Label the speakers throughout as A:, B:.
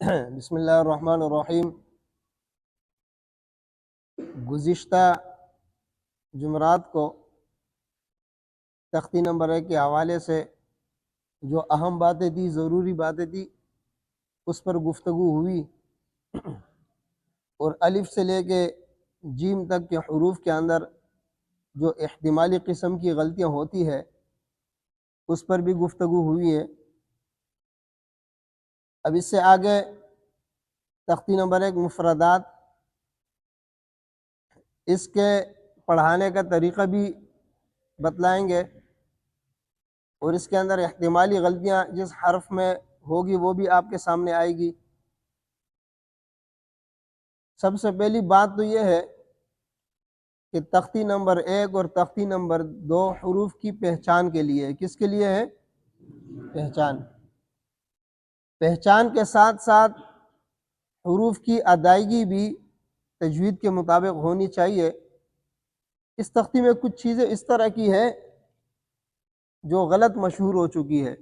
A: بسم اللہ الرحمن الرحیم۔ گزشتہ جمعرات کو تختی نمبر 1 کے حوالے سے جو اہم باتیں تھی، ضروری باتیں تھی، اس پر گفتگو ہوئی، اور الف سے لے کے جیم تک کے حروف کے اندر جو احتمالی قسم کی غلطیاں ہوتی ہے اس پر بھی گفتگو ہوئی ہے۔ اب اس سے آگے تختی نمبر 1 مفردات، اس کے پڑھانے کا طریقہ بھی بتلائیں گے، اور اس کے اندر احتمالی غلطیاں جس حرف میں ہوگی وہ بھی آپ کے سامنے آئے گی۔ سب سے پہلی بات تو یہ ہے کہ تختی نمبر 1 اور تختی نمبر 2 حروف کی پہچان کے لیے، کس کے لیے ہے؟ پہچان کے ساتھ ساتھ حروف کی ادائیگی بھی تجوید کے مطابق ہونی چاہیے۔ اس تختی میں کچھ چیزیں اس طرح کی ہے جو غلط مشہور ہو چکی ہے،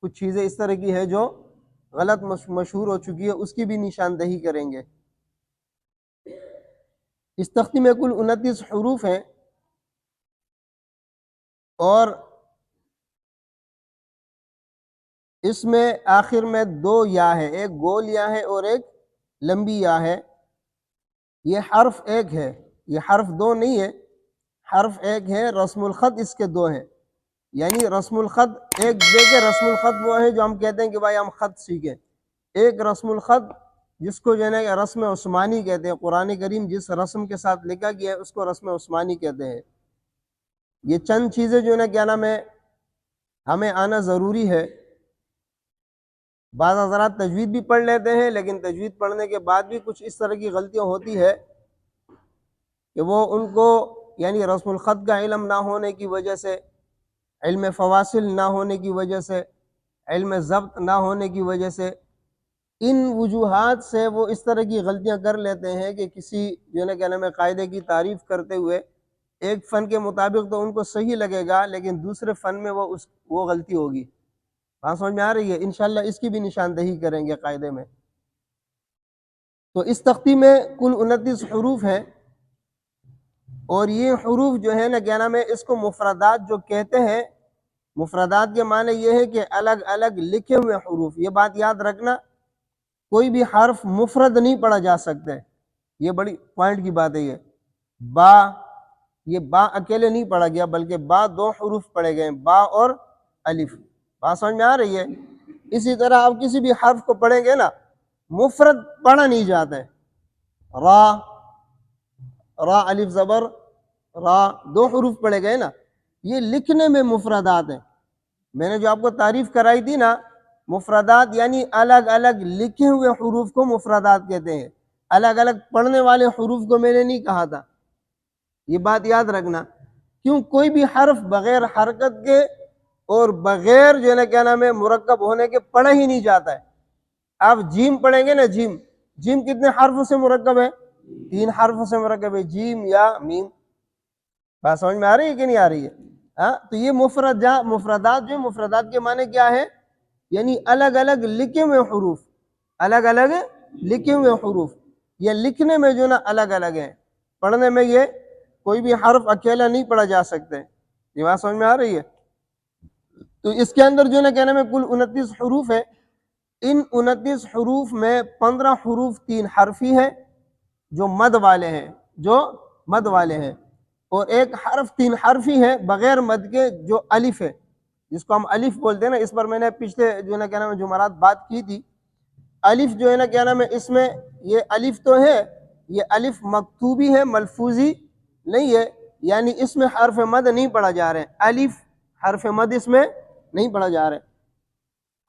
A: کچھ چیزیں اس طرح کی ہے جو غلط مشہور ہو چکی ہے، اس کی بھی نشاندہی کریں گے۔ اس تختی میں کل 29 حروف ہیں، اور اس میں آخر میں 2 یا ہے، ایک گول یا ہے اور ایک لمبی یا ہے۔ یہ حرف ایک ہے، یہ حرف 2 نہیں ہے، حرف ایک ہے۔ رسم الخط اس کے 2 ہیں، یعنی رسم الخط ایک دیکھے، رسم الخط وہ ہے جو ہم کہتے ہیں کہ بھائی ہم خط سیکھیں۔ ایک رسم الخط جس کو جو ہے نا رسم عثمانی کہتے ہیں، قرآن کریم جس رسم کے ساتھ لکھا گیا ہے اس کو رسم عثمانی کہتے ہیں۔ یہ چند چیزیں جو ہے نا کیا نام ہے ہمیں آنا ضروری ہے۔ بعض حضرات تجوید بھی پڑھ لیتے ہیں، لیکن تجوید پڑھنے کے بعد بھی کچھ اس طرح کی غلطیاں ہوتی ہے کہ وہ ان کو یعنی رسم الخط کا علم نہ ہونے کی وجہ سے، علم فواصل نہ ہونے کی وجہ سے، علم ضبط نہ ہونے کی وجہ سے، ان وجوہات سے وہ اس طرح کی غلطیاں کر لیتے ہیں کہ کسی جو ہے نا کیا نام ہے قاعدے کی تعریف کرتے ہوئے ایک فن کے مطابق تو ان کو صحیح لگے گا، لیکن دوسرے فن میں وہ غلطی ہوگی۔ بات سمجھ میں آ رہی ہے؟ انشاءاللہ اس کی بھی نشاندہی کریں گے قاعدے میں۔ تو اس تختی میں کل 29 حروف ہیں، اور یہ حروف جو ہے نا کیا نام ہے اس کو مفردات جو کہتے ہیں۔ مفردات کے معنی یہ ہے کہ الگ الگ لکھے ہوئے حروف۔ یہ بات یاد رکھنا، کوئی بھی حرف مفرد نہیں پڑھا جا سکتے، یہ بڑی پوائنٹ کی بات ہے۔ یہ با اکیلے نہیں پڑھا گیا، بلکہ با 2 حروف پڑھے گئے ہیں، با اور الف۔ بات سمجھ میں آ رہی ہے؟ اسی طرح آپ کسی بھی حرف کو پڑھیں گے نا مفرد پڑھا نہیں جاتا ہے۔ را الف زبر را 2 حروف پڑھے گئے نا، یہ لکھنے میں مفردات ہیں۔ میں نے جو آپ کو تعریف کرائی تھی نا، مفردات یعنی الگ الگ لکھے ہوئے حروف کو مفردات کہتے ہیں، الگ الگ پڑھنے والے حروف کو میں نے نہیں کہا تھا۔ یہ بات یاد رکھنا، کیوں کوئی بھی حرف بغیر حرکت کے اور بغیر جو ہے نا کیا نام ہے مرکب ہونے کے پڑھا ہی نہیں جاتا ہے۔ آپ جیم پڑھیں گے نا، جیم کتنے حرفوں سے مرکب ہے؟ 3 حرفوں سے مرکب ہے، جیم یا میم۔ بات سمجھ میں آ رہی ہے کہ نہیں آ رہی ہے؟ ہاں، تو یہ مفردات جو مفردات کے معنی کیا ہے؟ یعنی الگ الگ لکھے ہوئے حروف، الگ الگ لکھے ہوئے حروف۔ یہ لکھنے میں جو نا الگ الگ ہیں، پڑھنے میں یہ کوئی بھی حرف اکیلا نہیں پڑھا جا سکتے۔ یہ بات سمجھ میں آ رہی ہے؟ تو اس کے اندر جو ہے نا کہنا میں کل 29 حروف ہے۔ ان 29 حروف میں 15 حروف 3 حرفی ہیں جو مد والے ہیں، اور ایک حرف 3 حرفی ہے بغیر مد کے جو الف ہے، جس کو ہم الف بولتے ہیں نا۔ اس پر میں نے پچھلے جو ہے نا کیا نام ہے جمعرات بات کی تھی۔ الف جو ہے نا کیا نام ہے اس میں یہ الف تو ہے، یہ الف مکتوبی ہے، ملفوظی نہیں ہے، یعنی اس میں حرف مد نہیں پڑھا جا رہا ہے۔ الف حرف مد اس میں نہیں پڑھا جا رہا ہے۔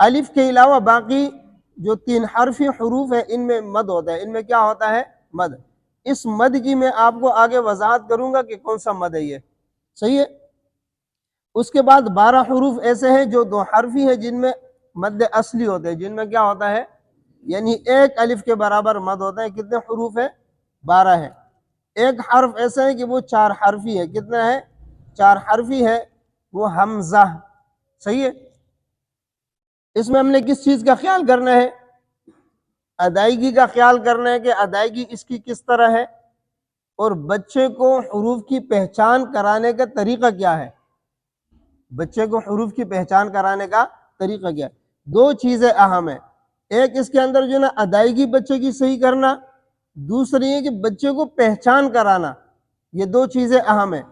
A: الف کے علاوہ باقی جو 3 حرفی حروف ہیں ان میں مد ہوتا ہے، ان میں کیا ہوتا ہے؟ مد۔ اس مد کی میں آپ کو آگے وضاحت کروں گا کہ کون سا مد ہے یہ، صحیح ہے؟ اس کے بعد 12 حروف ایسے ہیں جو 2 حرفی ہیں، جن میں مد اصلی ہوتے ہیں، جن میں کیا ہوتا ہے؟ یعنی ایک الف کے برابر مد ہوتا ہے۔ کتنے حروف ہیں؟ 12 ہے۔ ایک حرف ایسا ہے کہ وہ 4 حرفی ہے۔ کتنا ہے؟ 4 حرفی ہے، وہ حمزہ، صحیح ہے؟ اس میں ہم نے کس چیز کا خیال کرنا ہے؟ ادائیگی کا خیال کرنا ہے کہ ادائیگی اس کی کس طرح ہے، اور بچے کو حروف کی پہچان کرانے کا طریقہ کیا ہے، بچے کو حروف کی پہچان کرانے کا طریقہ کیا ہے۔ دو چیزیں اہم ہیں، ایک اس کے اندر جو ہے نا ادائیگی بچے کی صحیح کرنا، دوسری ہے کہ بچے کو پہچان کرانا، یہ دو چیزیں اہم ہیں۔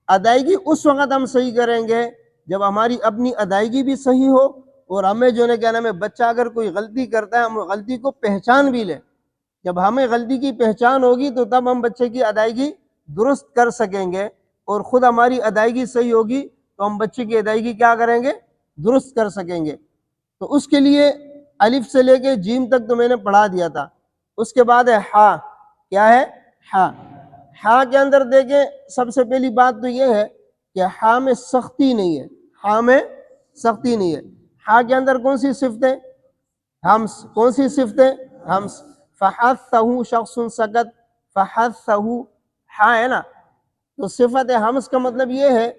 A: ادائیگی اس وقت ہم صحیح کریں گے جب ہماری اپنی ادائیگی بھی صحیح ہو، اور ہمیں جو ہے کیا نام ہے بچہ اگر کوئی غلطی کرتا ہے ہم غلطی کو پہچان بھی لیں۔ جب ہمیں غلطی کی پہچان ہوگی تو تب ہم بچے کی ادائیگی درست کر سکیں گے، اور خود ہماری ادائیگی صحیح ہوگی تو ہم بچے کی ادائیگی کیا کریں گے، درست کر سکیں گے۔ تو اس کے لیے الف سے لے کے جیم تک تو میں نے پڑھا دیا تھا۔ اس کے بعد ہے ہا، کیا ہے، ہا۔ ہا کے اندر دیکھیں سب سے پہلی بات تو یہ ہے کہ ہا میں سختی نہیں ہے، ہا میں سختی نہیں ہے۔ ہا کے اندر کون سی صفت ہے، ہمس، کون سی صفت ہے، ہمس۔ فحثہ شخص سکت، فحثہ، ہا ہے نا، تو صفت ہمس کا مطلب یہ ہے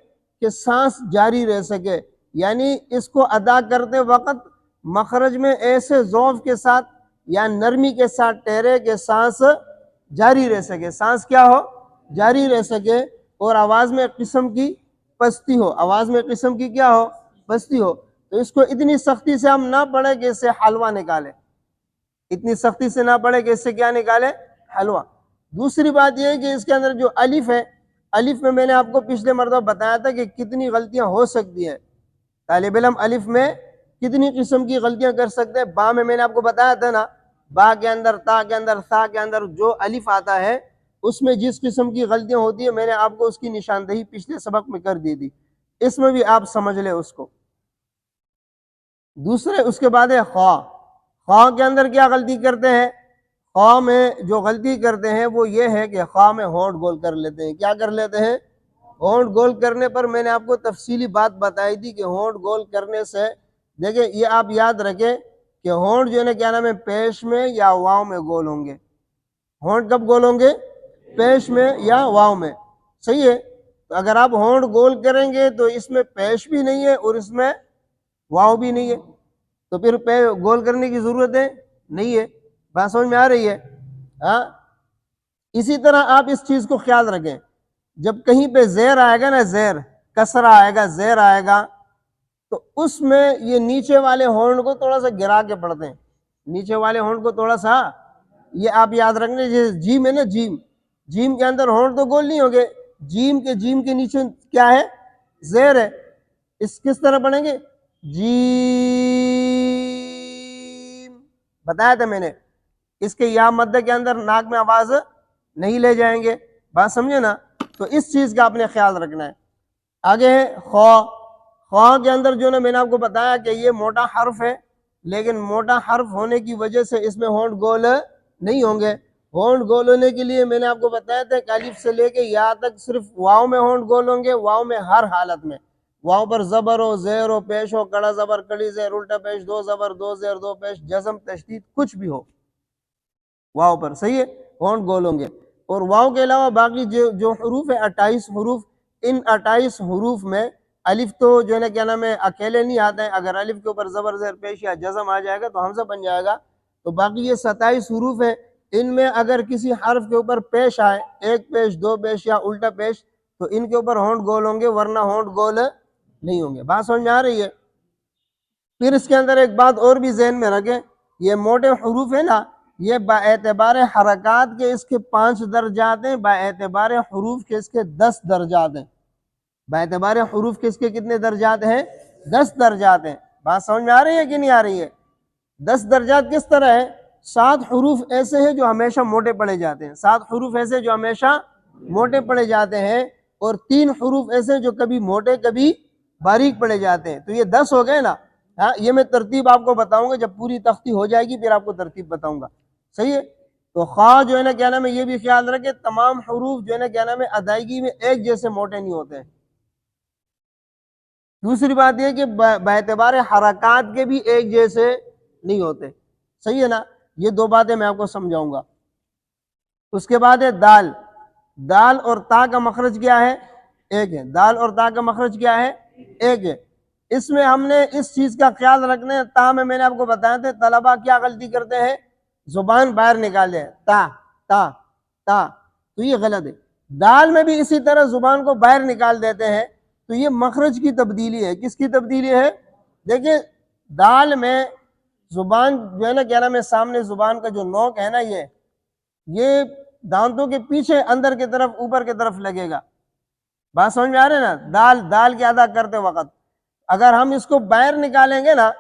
A: کہ سانس جاری رہ سکے، یعنی اس کو ادا کرتے وقت مخرج میں ایسے ذوف کے ساتھ یا نرمی کے ساتھ ٹھہرے کہ سانس جاری رہ سکے، سانس کیا ہو، جاری رہ سکے، اور آواز میں قسم کی پستی ہو، آواز میں قسم کی کیا ہو، پستی ہو۔ تو اس کو اتنی سختی سے ہم نہ پڑھے کہ اس سے حلوہ نکالے، اتنی سختی سے نہ پڑھے کہ اس سے کیا نکالے، حلوہ۔ دوسری بات یہ ہے کہ اس کے اندر جو الف ہے، الف میں نے آپ کو پچھلے مرتبہ بتایا تھا کہ کتنی غلطیاں ہو سکتی ہیں، طالب علم الف میں کتنی قسم کی غلطیاں کر سکتے ہیں۔ با میں نے آپ کو بتایا تھا نا، با کے اندر، تا کے اندر، سا کے اندر جو الف آتا ہے اس میں جس قسم کی غلطیاں ہوتی ہیں میں نے آپ کو اس کی نشاندہی پچھلے سبق میں کر دی تھی، اس میں بھی آپ سمجھ لیں اس کو۔ دوسرے اس کے بعد ہے خواہ، خواہ کے اندر کیا غلطی کرتے ہیں، خواہ میں جو غلطی کرتے ہیں وہ یہ ہے کہ خواہ میں ہونٹ گول کر لیتے ہیں، کیا کر لیتے ہیں، ہونٹ گول کرنے پر میں نے آپ کو تفصیلی بات بتائی تھی کہ ہونٹ گول کرنے سے دیکھیں یہ آپ یاد رکھیں کہ ہونٹ جو ہے نا کیا نام ہے پیش میں یا واؤ میں گول ہوں گے، ہونٹ کب گول ہوں گے، پیش میں یا واؤ میں، صحیح ہے۔ تو اگر آپ ہونٹ گول کریں گے تو اس میں پیش بھی نہیں ہے اور اس میں واؤ بھی نہیں ہے، تو پھر گول کرنے کی ضرورت ہے نہیں ہے، بات سمجھ میں آ رہی ہے ہاں۔ اسی طرح آپ اس چیز کو خیال رکھیں، جب کہیں پہ زیر آئے گا نا، زیر، کسرہ آئے گا، زیر آئے گا، تو اس میں یہ نیچے والے ہونٹ کو تھوڑا سا گرا کے پڑھتے ہیں، نیچے والے ہونٹ کو تھوڑا سا، یہ آپ یاد رکھنے، جیسے جیم ہے نا، جیم، جیم کے اندر ہونٹ تو گول نہیں ہوگے، جیم کے نیچے کیا ہے، زیر ہے، اس کس طرح پڑھیں گے، جیم، بتایا تھا میں نے، اس کے یا مد کے اندر ناک میں آواز نہیں لے جائیں گے، بات سمجھے نا، تو اس چیز کا آپ نے خیال رکھنا ہے۔ آگے ہے خواہ، خواہ کے اندر جو نا میں نے آپ کو بتایا کہ یہ موٹا حرف ہے، لیکن موٹا حرف ہونے کی وجہ سے اس میں ہونٹ گول نہیں ہوں گے۔ ہونٹ گول ہونے کے لیے میں نے آپ کو بتایا تھا کہ الف سے لے کے یا تک صرف واؤ میں ہونٹ گول ہوں گے، واؤ میں ہر حالت میں، واؤ پر زبر ہو، زیر ہو، پیش ہو، کڑا زبر، کڑی زیر، الٹا پیش، دو زبر، دو زیر، دو پیش، جزم، تشدید، کچھ بھی ہو واؤ پر، صحیح ہے، ہونٹ گول ہوں گے۔ اور واؤ کے علاوہ باقی جو حروف ہیں 28 حروف، ان 28 حروف میں الف تو جو ہے نا کیا نام ہے اکیلے نہیں آتے ہیں، اگر الف کے اوپر زبر، زیر، پیش یا جزم آ جائے گا تو حمزہ بن جائے گا، تو باقی یہ 27 حروف ہیں، ان میں اگر کسی حرف کے اوپر پیش آئے، ایک پیش، دو پیش یا الٹا پیش، تو ان کے اوپر ہونٹ گول ہوں گے، ورنہ ہونٹ گول نہیں ہوں گے، بات سمجھ میں آ رہی ہے۔ پھر اس کے اندر ایک بات اور بھی ذہن میں رکھیں، یہ موٹے حروف ہے نا، یہ با اعتبار حرکات کے اس کے 5 درجات ہیں، با اعتبار حروف کے اس کے 10 درجات ہیں، با اعتبار حروف کے اس کے کتنے درجات ہیں، 10 درجات ہیں، بات سمجھ میں آ رہی ہے کہ نہیں آ رہی ہے۔ 10 درجات کس طرح ہے، 7 حروف ایسے ہیں جو ہمیشہ موٹے پڑے جاتے ہیں، 7 حروف ایسے جو ہمیشہ موٹے پڑے جاتے ہیں، اور 3 حروف ایسے جو کبھی موٹے کبھی باریک پڑے جاتے ہیں، تو یہ 10 ہو گئے نا۔ ہاں یہ میں ترتیب آپ کو بتاؤں گا، جب پوری تختی ہو جائے گی پھر آپ کو ترتیب بتاؤں گا، صحیح ہے۔ تو خواہ جو ہے نا کیا نام ہے یہ بھی خیال رکھے، تمام حروف جو ہے نا کیا نام ہے ادائیگی میں ایک جیسے موٹے نہیں ہوتے ہیں۔ دوسری بات یہ کہ باعتبار حرکات کے بھی ایک جیسے نہیں ہوتے، صحیح ہے نا، یہ 2 باتیں میں آپ کو سمجھاؤں گا۔ اس کے بعد ہے دال، دال اور تا کا مخرج کیا ہے، ایک ہے، دال اور تا کا مخرج کیا ہے، ایک ہے۔ اس میں ہم نے اس چیز کا خیال رکھنا ہے، تا میں نے آپ کو بتایا تھا طلبہ کیا غلطی کرتے ہیں، زبان باہر نکال دیں، تا تا تا، تو یہ غلط ہے۔ دال میں بھی اسی طرح زبان کو باہر نکال دیتے ہیں، تو یہ مخرج کی تبدیلی ہے۔ کس کی تبدیلی ہے؟ دیکھیں دال میں زبان جو ہے نا کیا نام ہے، سامنے زبان کا جو نوک ہے نا، یہ دانتوں کے پیچھے اندر کی طرف اوپر کی طرف لگے گا۔ بات سمجھ میں آ رہی ہے نا؟ دال کی ادا کرتے وقت اگر ہم اس کو باہر نکالیں گے نا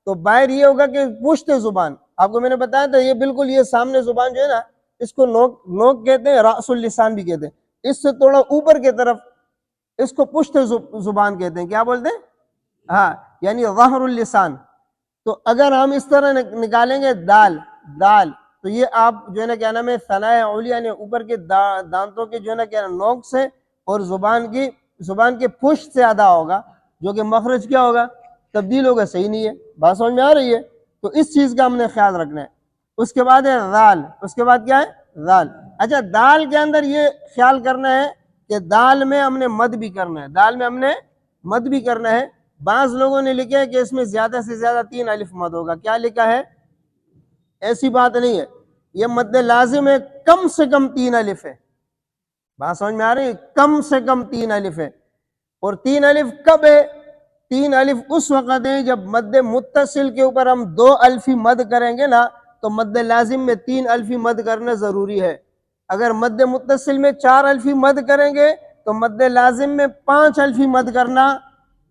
A: تو باہر یہ ہوگا کہ پشت زبان، آپ کو میں نے بتایا تھا یہ بالکل یہ سامنے زبان جو ہے نا اس کو نوک کہتے ہیں، راس اللسان بھی کہتے ہیں۔ اس سے تھوڑا اوپر کی طرف اس کو پشت زبان کہتے ہیں۔ کیا بولتے ہیں؟ ہاں، یعنی ظہر اللسان۔ تو اگر ہم اس طرح نکالیں گے دال تو یہ آپ جو ہے نا کیا نام ہے ثنائے علیہ یعنی اوپر کے دانتوں کے جو ہے نا کیا نوک سے اور زبان کے پشت سے ادا ہوگا، جو کہ مخرج کیا ہوگا؟ تبدیل ہوگا۔ صحیح نہیں ہے؟ بات سمجھ میں آ رہی ہے؟ تو اس چیز کا ہم نے خیال رکھنا ہے۔ اس کے بعد ہے دال، اس کے بعد کیا ہے؟ دال۔ اچھا دال کے اندر یہ خیال کرنا ہے کہ دال میں ہم نے مد بھی کرنا ہے، بعض لوگوں نے لکھا ہے کہ اس میں زیادہ سے زیادہ 3 الف مد ہوگا۔ کیا لکھا ہے؟ ایسی بات نہیں ہے، یہ مد لازم ہے، کم سے کم 3 الف ہے۔ بات سمجھ میں آ رہی ہے؟ کم سے کم 3 الف ہے۔ اور 3 الف کب ہے؟ 3 الف اس وقت ہے جب مد متصل کے اوپر ہم 2 الفی مد کریں گے نا تو مد لازم میں 3 الفی مد کرنا ضروری ہے۔ اگر مد متصل میں 4 الفی مد کریں گے تو مد لازم میں 5 الفی مد کرنا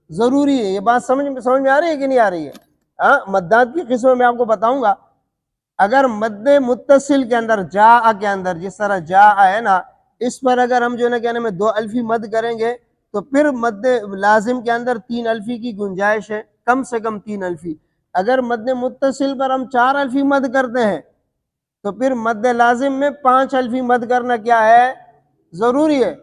A: ضروری ہے۔ یہ بات سمجھ میں آ رہی ہے کہ نہیں آ رہی ہے؟ ہاں، مدات کی قسمیں میں آپ کو بتاؤں گا۔ اگر مد متصل کے اندر جا کے اندر جس طرح جا ہے نا، اس پر اگر ہم جو ہے نا کہنے میں 2 الفی مد کریں گے تو پھر مد لازم کے اندر 3 الفی کی گنجائش ہے، کم سے کم 3 الفی۔ اگر مد متصل پر ہم 4 الفی مد کرتے ہیں تو پھر مد لازم میں 5 الفی مد کرنا کیا ہے؟ ضروری ہے۔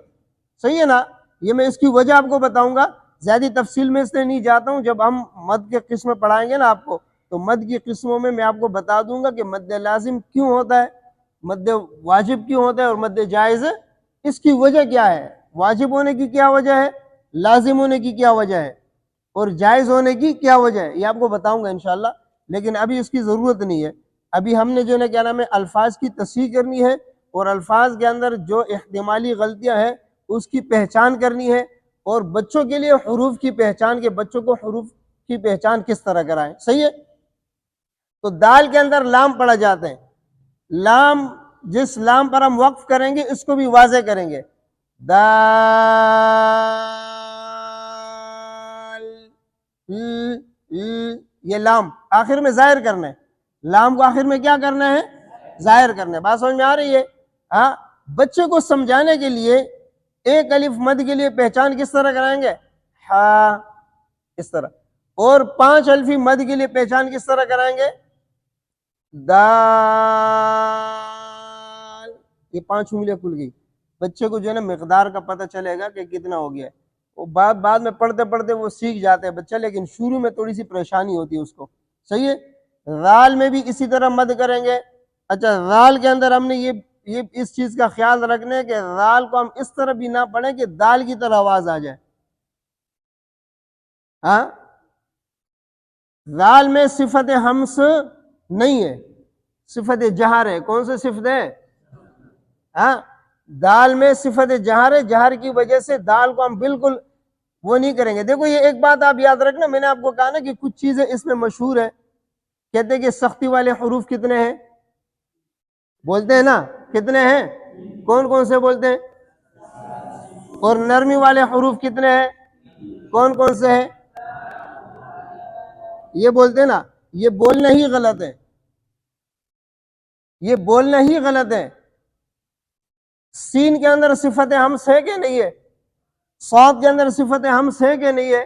A: صحیح ہے نا؟ یہ میں اس کی وجہ آپ کو بتاؤں گا، زیادہ تفصیل میں اس سے نہیں جاتا ہوں۔ جب ہم مد کے قسمیں پڑھائیں گے نا آپ کو تو مد کی قسموں میں آپ کو بتا دوں گا کہ مد لازم کیوں ہوتا ہے، مد واجب کیوں ہوتا ہے اور مد جائز اس کی وجہ کیا ہے، واجب ہونے کی کیا وجہ ہے، لازم ہونے کی کیا وجہ ہے اور جائز ہونے کی کیا وجہ ہے، یہ آپ کو بتاؤں گا انشاءاللہ۔ لیکن ابھی اس کی ضرورت نہیں ہے۔ ابھی ہم نے جو ہے کیا نام ہے الفاظ کی تصحیح کرنی ہے اور الفاظ کے اندر جو احتمالی غلطیاں ہیں اس کی پہچان کرنی ہے، اور بچوں کے لیے حروف کی پہچان کے بچوں کو حروف کی پہچان کس طرح کرائیں۔ صحیح ہے؟ تو دال کے اندر لام پڑھا جاتے ہیں۔ لام، جس لام پر ہم وقف کریں گے اس کو بھی واضح کریں گے، دال، یہ لام آخر میں ظاہر کرنا ہے، لام کو آخر میں کیا کرنا ہے؟ ظاہر کرنا ہے۔ بات سمجھ میں آ رہی ہے؟ ہاں، بچے کو سمجھانے کے لیے 1 الف مد کے لیے پہچان کس طرح کرائیں گے؟ ہاں، اس طرح۔ اور 5 الفی مد کے لیے پہچان کس طرح کرائیں گے؟ دال۔ یہ 5 انگلیاں کھل گئی، بچے کو جو ہے نا مقدار کا پتہ چلے گا کہ کتنا ہو گیا ہے۔ وہ بعد میں پڑھتے پڑھتے وہ سیکھ جاتے ہیں بچہ، لیکن شروع میں تھوڑی سی پریشانی ہوتی ہے اس کو۔ صحیح ہے؟ رال میں بھی اسی طرح مد کریں گے۔ اچھا، رال کے اندر ہم نے یہ اس چیز کا خیال رکھنا ہے کہ رال کو ہم اس طرح بھی نہ پڑھیں کہ دال کی طرح آواز آ جائے۔ ہاں، رال میں صفت ہمس نہیں ہے، صفت جہر ہے۔ کون سے صفت ہے؟ ہاں، دال میں صفت جہر ہے، جہر کی وجہ سے دال کو ہم بالکل وہ نہیں کریں گے۔ دیکھو یہ ایک بات آپ یاد رکھنا، میں نے آپ کو کہا نا کہ کچھ چیزیں اس میں مشہور ہیں، کہتے ہیں کہ سختی والے حروف کتنے ہیں؟ بولتے ہیں نا، کتنے ہیں؟ کون کون سے بولتے ہیں؟ اور نرمی والے حروف کتنے ہیں؟ کون کون سے ہیں؟ یہ بولتے ہیں نا، یہ بولنا ہی غلط ہے، یہ بولنا ہی غلط ہے۔ سین کے اندر صفت ہمس ہے کہ نہیں ہے؟ صاد کے اندر صفت ہمس ہے کہ نہیں ہے؟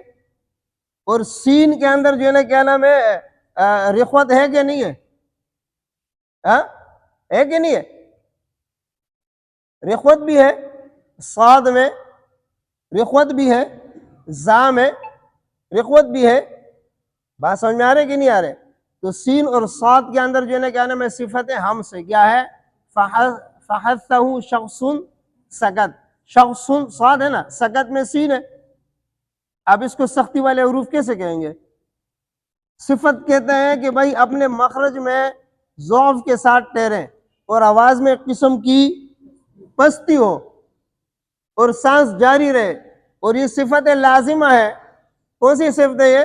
A: اور سین کے اندر جو ہے نا کیا نام ہے رخوت ہے کہ نہیں ہے؟ ہاں، ہے کہ نہیں ہے؟ رخوت بھی ہے، صاد میں رخوت بھی ہے، زا میں رخوت بھی ہے۔ بات سمجھ میں آ رہے کہ نہیں آ رہے؟ تو سین اور صاد کے اندر جو ہے نا کیا نام ہے صفت ہمس ہے، کیا ہے؟ فحثہ شخص سکت، شخص صاد ہے نا، سکت میں سین ہے۔ اب اس کو سختی والے حروف کیسے کہیں گے؟ صفت کہتے ہیں کہ بھائی اپنے مخرج میں ضعف کے ساتھ ٹھہریں اور آواز میں ایک قسم کی پستی ہو اور سانس جاری رہے، اور یہ صفت لازمہ ہے۔ کون سی صفت ہے یہ؟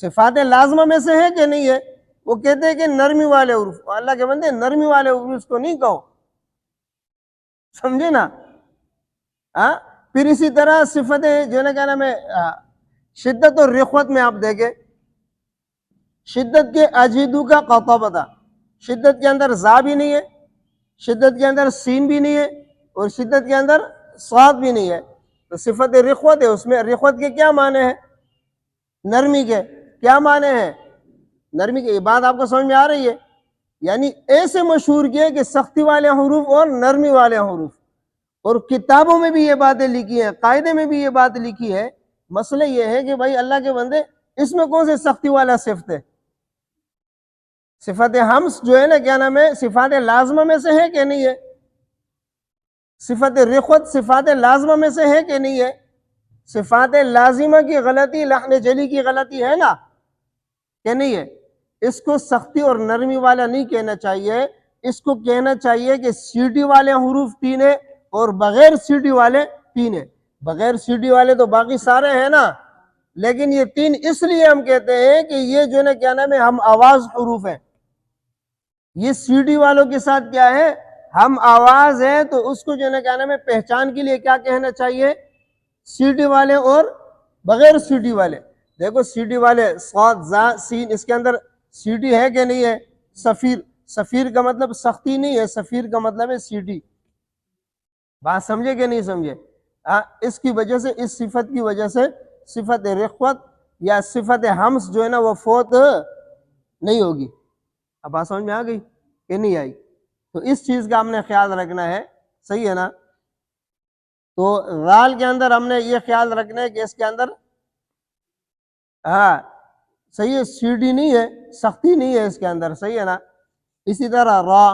A: صفات لازمہ میں سے ہے کہ نہیں ہے؟ وہ کہتے ہیں کہ نرمی والے حروف، اللہ کے بندے نرمی والے حروف کو نہیں کہو، سمجھے نا؟ پھر اسی طرح صفت جو نا کیا نام ہے شدت اور رخوت میں آپ دیکھیں، شدت کے اجیدو کا قطبتا، شدت کے اندر زا بھی نہیں ہے، شدت کے اندر سین بھی نہیں ہے، اور شدت کے اندر صاد بھی نہیں ہے۔ تو صفت رخوت ہے، اس میں رخوت کے کیا معنی ہے؟ نرمی کے کیا معنی ہے؟ نرمی کی یہ بات آپ کو سمجھ میں آ رہی ہے؟ یعنی ایسے مشہور کیے کہ سختی والے حروف اور نرمی والے حروف، اور کتابوں میں بھی یہ باتیں لکھی ہیں، قاعدے میں بھی یہ بات لکھی ہے۔ مسئلہ یہ ہے کہ بھائی اللہ کے بندے اس میں کون سے سختی والا صفت ہے؟ صفت حمس جو ہے نا کیا نام ہے صفات لازمہ میں سے ہے کہ نہیں ہے؟ صفت رخوت صفات لازمہ میں سے ہے کہ نہیں ہے؟ صفات لازمہ کی غلطی لحن جلی کی غلطی ہے نا کہ نہیں ہے؟ اس کو سختی اور نرمی والا نہیں کہنا چاہیے، اس کو کہنا چاہیے کہ سیٹی والے حروف تین ہے اور بغیر سیٹی والے تین ہے۔ بغیر سیٹی والے تو باقی سارے ہیں نا، لیکن یہ تین اس لیے ہم کہتے ہیں کہ یہ جو ہے کیا نام ہے ہم آواز حروف ہیں۔ یہ سیٹی والوں کے ساتھ کیا ہے؟ ہم آواز ہے، تو اس کو جو ہے کیا نام ہے پہچان کے لیے کیا کہنا چاہیے؟ سیٹی والے اور بغیر سیٹی والے۔ دیکھو سیٹی والے صاد زا سین، اس کے اندر سیٹی ہے کہ نہیں ہے؟ سفیر، سفیر کا مطلب سختی نہیں ہے، سفیر کا مطلب ہے سیٹی۔ بات سمجھے کہ نہیں سمجھے؟ اس کی وجہ سے، اس صفت کی وجہ سے صفت رخوت یا صفت حمس جو ہے نا وہ فوت نہیں ہوگی۔ اب بات سمجھ میں آ گئی کہ نہیں آئی؟ تو اس چیز کا ہم نے خیال رکھنا ہے، صحیح ہے نا؟ تو غال کے اندر ہم نے یہ خیال رکھنا ہے کہ اس کے اندر صحیح ہے سیڑھی نہیں ہے، سختی نہیں ہے اس کے اندر، صحیح ہے نا؟ اسی طرح را،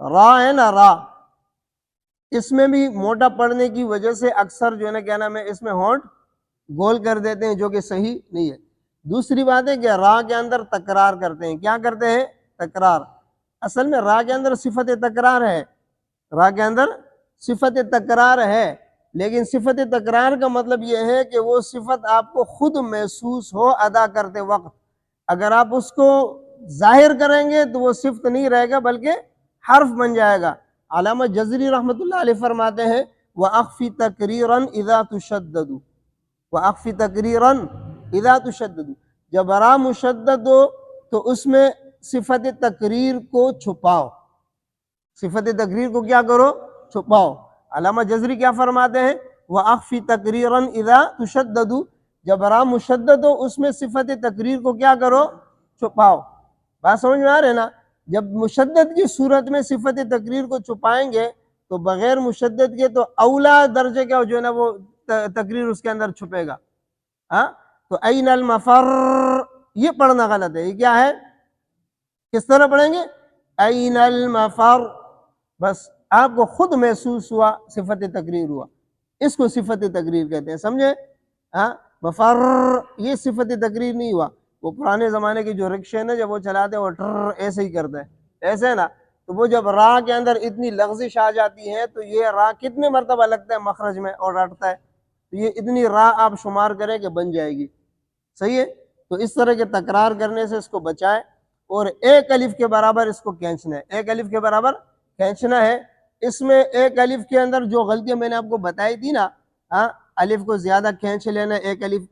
A: را ہے نا را، اس میں بھی موٹا پڑنے کی وجہ سے اکثر جو ہے نا کیا نام ہے اس میں ہونٹ گول کر دیتے ہیں، جو کہ صحیح نہیں ہے۔ دوسری بات ہے کہ را کے اندر تکرار کرتے ہیں۔ کیا کرتے ہیں؟ تکرار۔ اصل میں را کے اندر صفت تکرار ہے، را کے اندر صفت تکرار ہے، لیکن صفت تکرار کا مطلب یہ ہے کہ وہ صفت آپ کو خود محسوس ہو ادا کرتے وقت۔ اگر آپ اس کو ظاہر کریں گے تو وہ صفت نہیں رہے گا بلکہ حرف بن جائے گا۔ علامہ جزری رحمۃ اللہ علیہ فرماتے ہیں وَأَخْفِ تَقْرِيرًا إِذَا تُشَدَّدُ، وَأَخْفِ تَقْرِيرًا إِذَا تُشَدَّدُ، جب را مشدد ہو تو اس میں صفت تقریر کو چھپاؤ، صفت تقریر کو کیا کرو؟ چھپاؤ۔ علامہ جزری کیا فرماتے ہیں؟ وَأَخْفِ تَقْرِيرًا إِذَا تُشَدَّدُ، جب را مشدد ہو اس میں صفت تقریر کو کیا کرو؟ چھپاؤ۔ بات سمجھ میں آ رہے نا؟ جب مشدد کی صورت میں صفت تقریر کو چھپائیں گے تو بغیر مشدد کے تو اولا درجے کا جو ہے نا وہ تقریر اس کے اندر چھپے گا۔ تو این المفر یہ پڑھنا غلط ہے، یہ کیا ہے؟ کس طرح پڑھیں گے؟ این المفر، بس آپ کو خود محسوس ہوا صفت تقریر ہوا، اس کو صفت تقریر کہتے ہیں، سمجھے؟ مفر یہ صفت تقریر نہیں ہوا۔ وہ پرانے زمانے کے جو رکشے نا جب وہ چلاتے ہیں وہ ٹر ایسے ہی کرتے ہیں، ایسے نا، تو وہ جب را کے اندر اتنی لغزش آ جاتی ہے تو یہ را کتنے مرتبہ لگتا ہے مخرج میں اور اٹھتا ہے، تو یہ اتنی را آپ شمار کریں کہ بن جائے گی، صحیح ہے؟ تو اس طرح کے تکرار کرنے سے اس کو بچائیں، اور ایک الف کے برابر اس کو کھینچنا ہے، ایک الف کے برابر کھینچنا ہے۔ اس میں ایک الف کے اندر جو غلطیاں میں نے آپ کو بتائی تھی نا، الف کو زیادہ کھینچ لینا ایک الف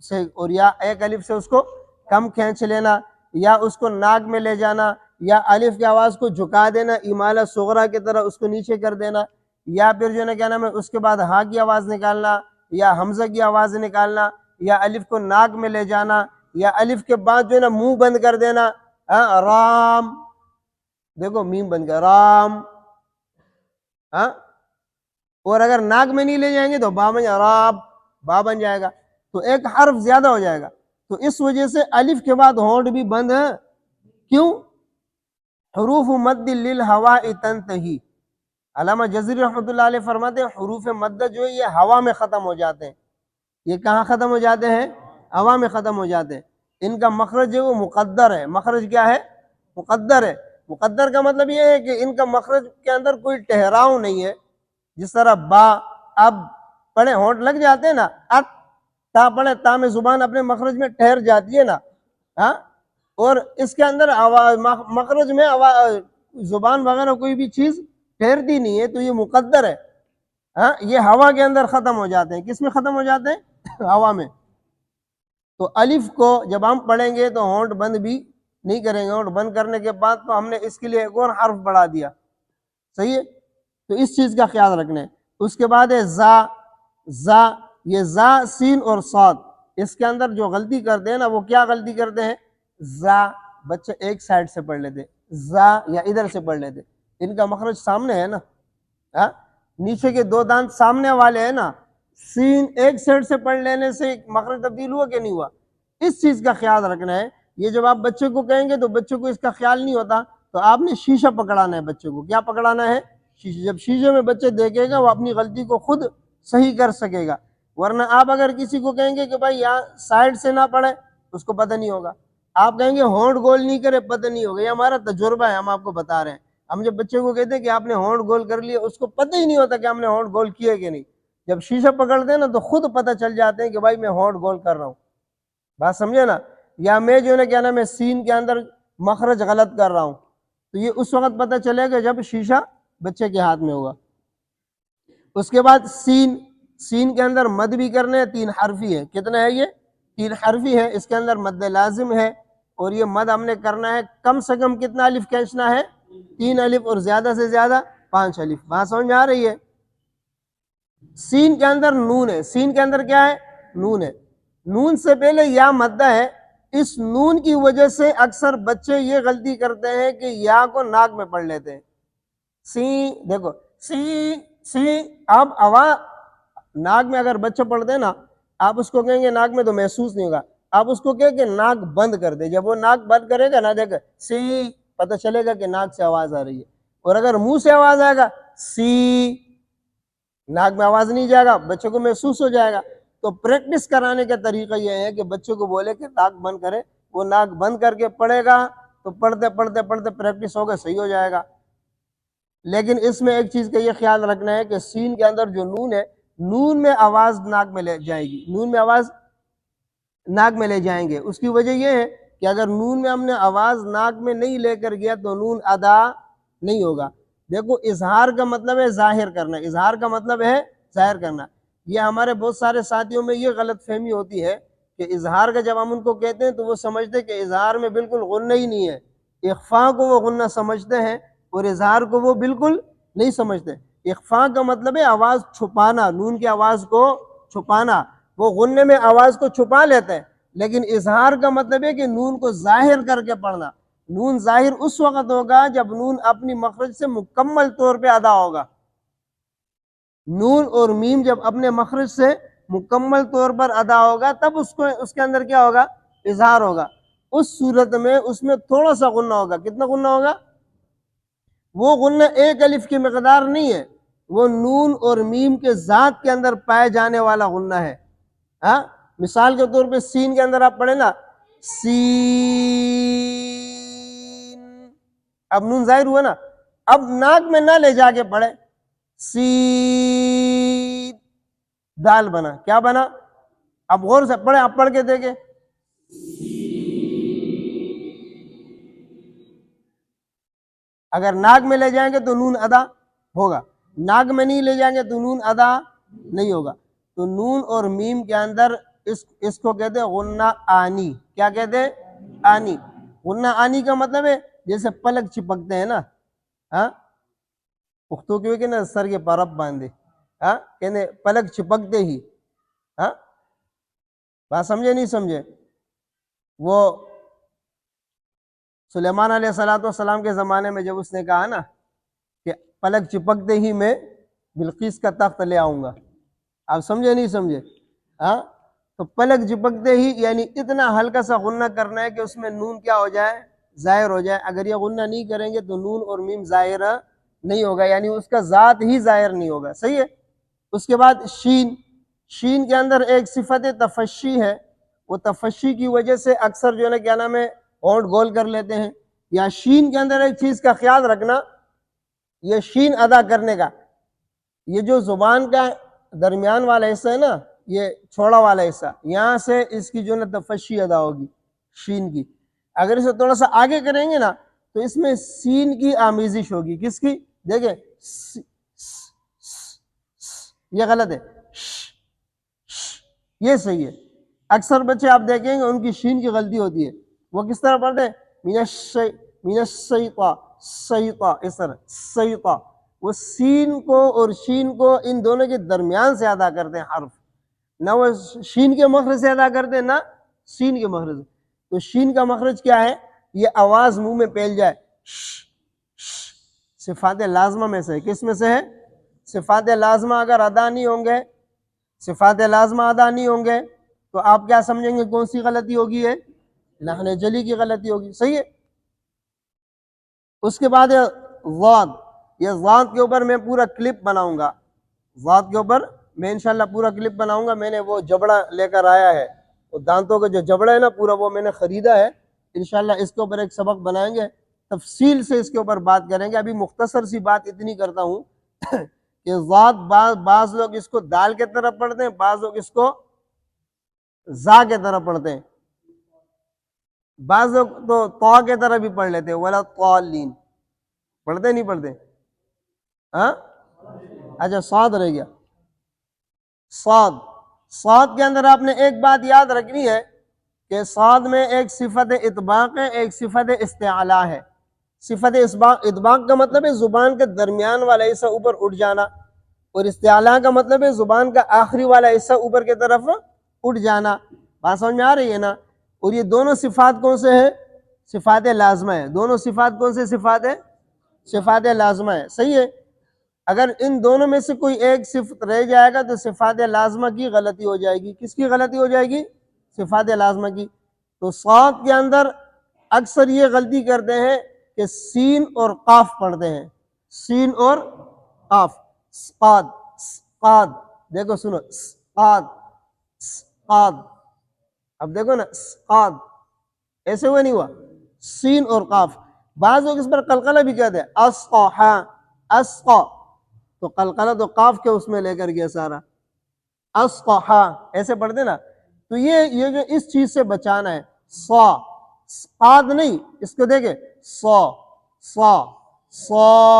A: سے، اور یا ایک الف سے اس کو کم کھینچ لینا، یا اس کو ناک میں لے جانا، یا الف کی آواز کو جھکا دینا امالہ صغرا کی طرح اس کو نیچے کر دینا، یا پھر جو ہے نا کیا نام ہے اس کے بعد ہاں کی آواز نکالنا، یا حمزہ کی آواز نکالنا، یا الف کو ناک میں لے جانا، یا الف کے بعد جو ہے نا منہ بند کر دینا، رام، دیکھو میم بن گیا رام، اور اگر ناک میں نہیں لے جائیں گے تو با بن جائے راب، با بن جائے گا، تو ایک حرف زیادہ ہو جائے گا۔ تو اس وجہ سے الف کے بعد ہونٹ بھی بند ہے، کیوں؟ حروف مد للہواء تنتہی، علامہ جزری رحمۃ اللہ علیہ فرماتے ہیں حروف مد جو ہے یہ ہوا میں ختم ہو جاتے ہیں۔ یہ کہاں ختم ہو جاتے ہیں؟ ہوا میں ختم ہو جاتے ہیں۔ ان کا مخرج ہے وہ مقدر ہے، مخرج کیا ہے؟ مقدر ہے. مقدر کا مطلب یہ ہے کہ ان کا مخرج کے اندر کوئی ٹھہراؤ نہیں ہے. جس طرح با اب پڑھے ہونٹ لگ جاتے ہیں نا، ات تا پڑھے تا میں زبان اپنے مخرج میں ٹھہر جاتی ہے نا، ہاں، اور اس کے اندر مخرج میں زبان وغیرہ کوئی بھی چیز ٹھہرتی نہیں ہے، تو یہ مقدر ہے. ہاں، یہ ہوا کے اندر ختم ہو جاتے ہیں. کس میں ختم ہو جاتے ہیں؟ ہوا میں. تو الف کو جب ہم پڑھیں گے تو ہونٹ بند بھی نہیں کریں گے. ہونٹ بند کرنے کے بعد تو ہم نے اس کے لیے ایک اور حرف بڑھا دیا. صحیح ہے؟ تو اس چیز کا خیال رکھنا ہے. اس کے بعد ہے زا. زا، یہ زا سین اور صاد، اس کے اندر جو غلطی کرتے ہیں نا، وہ کیا غلطی کرتے ہیں؟ زا بچے ایک سائڈ سے پڑھ لیتے، زا یا ادھر سے پڑھ لیتے. ان کا مخرج سامنے ہے نا، ہاں، نیچے کے دو دانت سامنے والے ہیں نا. سین ایک سائڈ سے پڑھ لینے سے مخرج تبدیل ہوا کہ نہیں ہوا؟ اس چیز کا خیال رکھنا ہے. یہ جب آپ بچے کو کہیں گے تو بچے کو اس کا خیال نہیں ہوتا، تو آپ نے شیشہ پکڑانا ہے. بچے کو کیا پکڑانا ہے؟ شیشہ. جب شیشے میں بچے دیکھے گا وہ اپنی غلطی کو خود صحیح کر سکے گا. ورنہ آپ اگر کسی کو کہیں گے کہ بھائی یہاں سائڈ سے نہ پڑھے، اس کو پتہ نہیں ہوگا. آپ کہیں گے ہونٹ گول نہیں کرے، پتہ نہیں ہوگا. یہ ہمارا تجربہ ہے، ہم آپ کو بتا رہے ہیں. ہم جب بچے کو کہتے ہیں کہ آپ نے ہونٹ گول کر لیے، اس کو پتہ ہی نہیں ہوتا کہ ہم نے ہونٹ گول کیے کہ نہیں. جب شیشہ پکڑتے ہیں نا تو خود پتہ چل جاتے ہیں کہ بھائی میں ہونٹ گول کر رہا ہوں. بات سمجھے نا؟ یا میں جو ہے نا کیا نام ہے سین کے اندر مخرج غلط کر رہا ہوں، تو یہ اس وقت پتہ چلے گا جب شیشہ بچے کے ہاتھ میں ہوگا. اس کے بعد سین. سین کے اندر مد بھی کرنے ہیں، 3 حرفی ہے. کتنا ہے یہ؟ 3 حرفی ہے. اس کے اندر مد لازم ہے، اور یہ مد ہم نے کرنا ہے کم سے کم کتنا الف کھینچنا ہے؟ 3 الف، اور زیادہ سے زیادہ 5 الف. بات سمجھ میں آ رہی ہے؟ سین کے اندر نون ہے. سین کے اندر کیا ہے؟ نون ہے. نون سے پہلے یا مدہ ہے. اس نون کی وجہ سے اکثر بچے یہ غلطی کرتے ہیں کہ یا کو ناک میں پڑھ لیتے ہیں. سی، دیکھو سی سی. اب آواز ناک میں اگر بچہ پڑھتے ہیں نا، آپ اس کو کہیں گے ناک میں تو محسوس نہیں ہوگا. آپ اس کو کہیں کہ ناک بند کر دے. جب وہ ناک بند کرے گا نا، دیکھ سی، پتہ چلے گا کہ ناک سے آواز آ رہی ہے. اور اگر منہ سے آواز آئے گا سی، ناک میں آواز نہیں جائے گا، بچے کو محسوس ہو جائے گا. تو پریکٹس کرانے کا طریقہ یہ ہے کہ بچے کو بولے کہ ناک بند کرے. وہ ناک بند کر کے پڑھے گا تو پڑھتے پڑھتے پڑھتے پریکٹس ہوگا، صحیح ہو جائے گا. لیکن اس میں ایک چیز کا یہ خیال رکھنا ہے کہ سین کے اندر جو نون ہے، نون میں آواز ناک میں لے جائے گی. نون میں آواز ناک میں لے جائیں گے. اس کی وجہ یہ ہے کہ اگر نون میں ہم نے آواز ناک میں نہیں لے کر گیا تو نون ادا نہیں ہوگا. دیکھو اظہار کا مطلب ہے ظاہر کرنا. اظہار کا مطلب ہے ظاہر کرنا. یہ ہمارے بہت سارے ساتھیوں میں یہ غلط فہمی ہوتی ہے کہ اظہار کا جب ہم ان کو کہتے ہیں تو وہ سمجھتے کہ اظہار میں بالکل غنہ ہی نہیں ہے. اخفاء کو وہ غنہ سمجھتے ہیں اور اظہار کو وہ بالکل نہیں سمجھتے. اخفاء کا مطلب ہے آواز چھپانا، نون کی آواز کو چھپانا. وہ غنے میں آواز کو چھپا لیتے ہیں. لیکن اظہار کا مطلب ہے کہ نون کو ظاہر کر کے پڑھنا. نون ظاہر اس وقت ہوگا جب نون اپنی مخرج سے مکمل طور پہ ادا ہوگا. نون اور میم جب اپنے مخرج سے مکمل طور پر ادا ہوگا تب اس کے اندر کیا ہوگا؟ اظہار ہوگا. اس صورت میں اس میں تھوڑا سا غنہ ہوگا. کتنا غنہ ہوگا؟ وہ غنہ ایک الف کی مقدار نہیں ہے، وہ نون اور میم کے ذات کے اندر پائے جانے والا غنہ ہے. ہاں، مثال کے طور پہ سین کے اندر آپ پڑھیں نا سین، اب نون ظاہر ہوا نا، اب ناک میں نہ لے جا کے پڑھے. سین، دال بنا. کیا بنا؟ اب غور سے پڑھے، آپ پڑھ کے دیکھیں. اگر ناک میں لے جائیں گے تو نون ادا ہوگا، ناک میں نہیں لے جائیں گے تو نون ادا نہیں ہوگا. تو نون اور میم کے اندر اس کو کہتے ہیں غنہ آنی. کیا کہتے ہیں؟ آنی. غنہ آنی کا مطلب ہے جیسے پلک چپکتے ہیں نا، ہاں، پختو کی کہ نا سر کے پرب باندھے، ہاں، کہتے پلک چپکتے ہی. ہاں، بات سمجھے نہیں سمجھے؟ وہ سلیمان علیہ السلام کے زمانے میں جب اس نے کہا نا کہ پلک چپکتے ہی میں بلقیس کا تخت لے آؤں گا، آپ سمجھے نہیں سمجھے؟ ہاں، تو پلک چپکتے ہی یعنی اتنا ہلکا سا غنہ کرنا ہے کہ اس میں نون کیا ہو جائے؟ ظاہر ہو جائے. اگر یہ غنہ نہیں کریں گے تو نون اور میم ظاہر نہیں ہوگا، یعنی اس کا ذات ہی ظاہر نہیں ہوگا. صحیح ہے؟ اس کے بعد شین. شین کے اندر ایک صفت تفشی ہے. وہ تفشی کی وجہ سے اکثر جو ہے نا کیا نام ہے ہونٹ گول کر لیتے ہیں. یا شین کے اندر ایک چیز کا خیال رکھنا، یہ شین ادا کرنے کا، یہ جو زبان کا درمیان والا حصہ ہے نا، یہ چھوڑا والا حصہ، یہاں سے اس کی جو نا تفشی ادا ہوگی شین کی. اگر اسے تھوڑا سا آگے کریں گے نا تو اس میں سین کی آمیزش ہوگی. کس کی؟ دیکھیں یہ غلط ہے، یہ صحیح ہے. اکثر بچے آپ دیکھیں گے ان کی شین کی غلطی ہوتی ہے. وہ کس طرح پڑھتے ہیں؟ من الشیطان شیطا، اس طرح شیطا. وہ سین کو اور شین کو ان دونوں کے درمیان سے ادا کرتے ہیں حرف، نہ وہ شین کے مخرج سے ادا کرتے ہیں نہ سین کے مخرج سے. تو شین کا مخرج کیا ہے؟ یہ آواز منہ میں پھیل جائے، صفات لازمہ میں سے ہے. کس میں سے ہے؟ صفات لازمہ. اگر ادا نہیں ہوں گے، صفات لازمہ ادا نہیں ہوں گے تو آپ کیا سمجھیں گے کون سی غلطی ہوگی؟ ہے لحن جلی کی غلطی ہوگی. صحیح ہے. اس کے بعد ضاد. یہ ضاد کے اوپر میں پورا کلپ بناؤں گا، ضاد کے اوپر میں انشاءاللہ پورا کلپ بناؤں گا. میں نے وہ جبڑا لے کر آیا ہے، وہ دانتوں کا جو جبڑا ہے نا پورا، وہ میں نے خریدا ہے. انشاءاللہ اس کے اوپر ایک سبق بنائیں گے، تفصیل سے اس کے اوپر بات کریں گے. ابھی مختصر سی بات اتنی کرتا ہوں کہ ضاد بعض لوگ اس کو دال کے طرف پڑھتے ہیں، بعض لوگ اس کو زا کے طرف پڑھتے ہیں، بعض لوگ تو طا کے طرف بھی پڑھ لیتے ہیں. ولا الضالین پڑھتے نہیں پڑھتے؟ ہاں اچھا صاد رہ گیا. صاد، صاد کے اندر آپ نے ایک بات یاد رکھنی ہے کہ صاد میں ایک صفت اطباق ہے، ایک صفت استعلاء ہے. صفت اطباق کا مطلب ہے زبان کے درمیان والا حصہ اوپر اٹھ جانا، اور استعلاء کا مطلب ہے زبان کا آخری والا حصہ اوپر کی طرف اٹھ جانا. بات سمجھ میں آ رہی ہے نا؟ اور یہ دونوں صفات کون سے ہیں؟ صفات لازمہ ہے. دونوں صفات کون سے صفات ہے؟ صفات لازمہ ہے. صحیح ہے. اگر ان دونوں میں سے کوئی ایک صفت رہ جائے گا تو صفات لازمہ کی غلطی ہو جائے گی. کس کی غلطی ہو جائے گی؟ صفات لازمہ کی. تو صاد کے اندر اکثر یہ غلطی کرتے ہیں کہ سین اور قاف پڑھتے ہیں، سین اور قاف. صاد، صاد، دیکھو سنو، صاد، صاد. اب دیکھو نا صاد ایسے ہوا نہیں ہوا، سین اور قاف. بعض لوگ اس پر قلقلہ بھی کہتے ہیں، اسقا، اسقا، تو قلقلہ تو قاف کے اس میں لے کر گیا سارا، اسقا ایسے پڑھتے نا. تو یہ جو اس چیز سے بچانا ہے. صا، صاد نہیں، اس کو دیکھیں، صا، صا، صاد.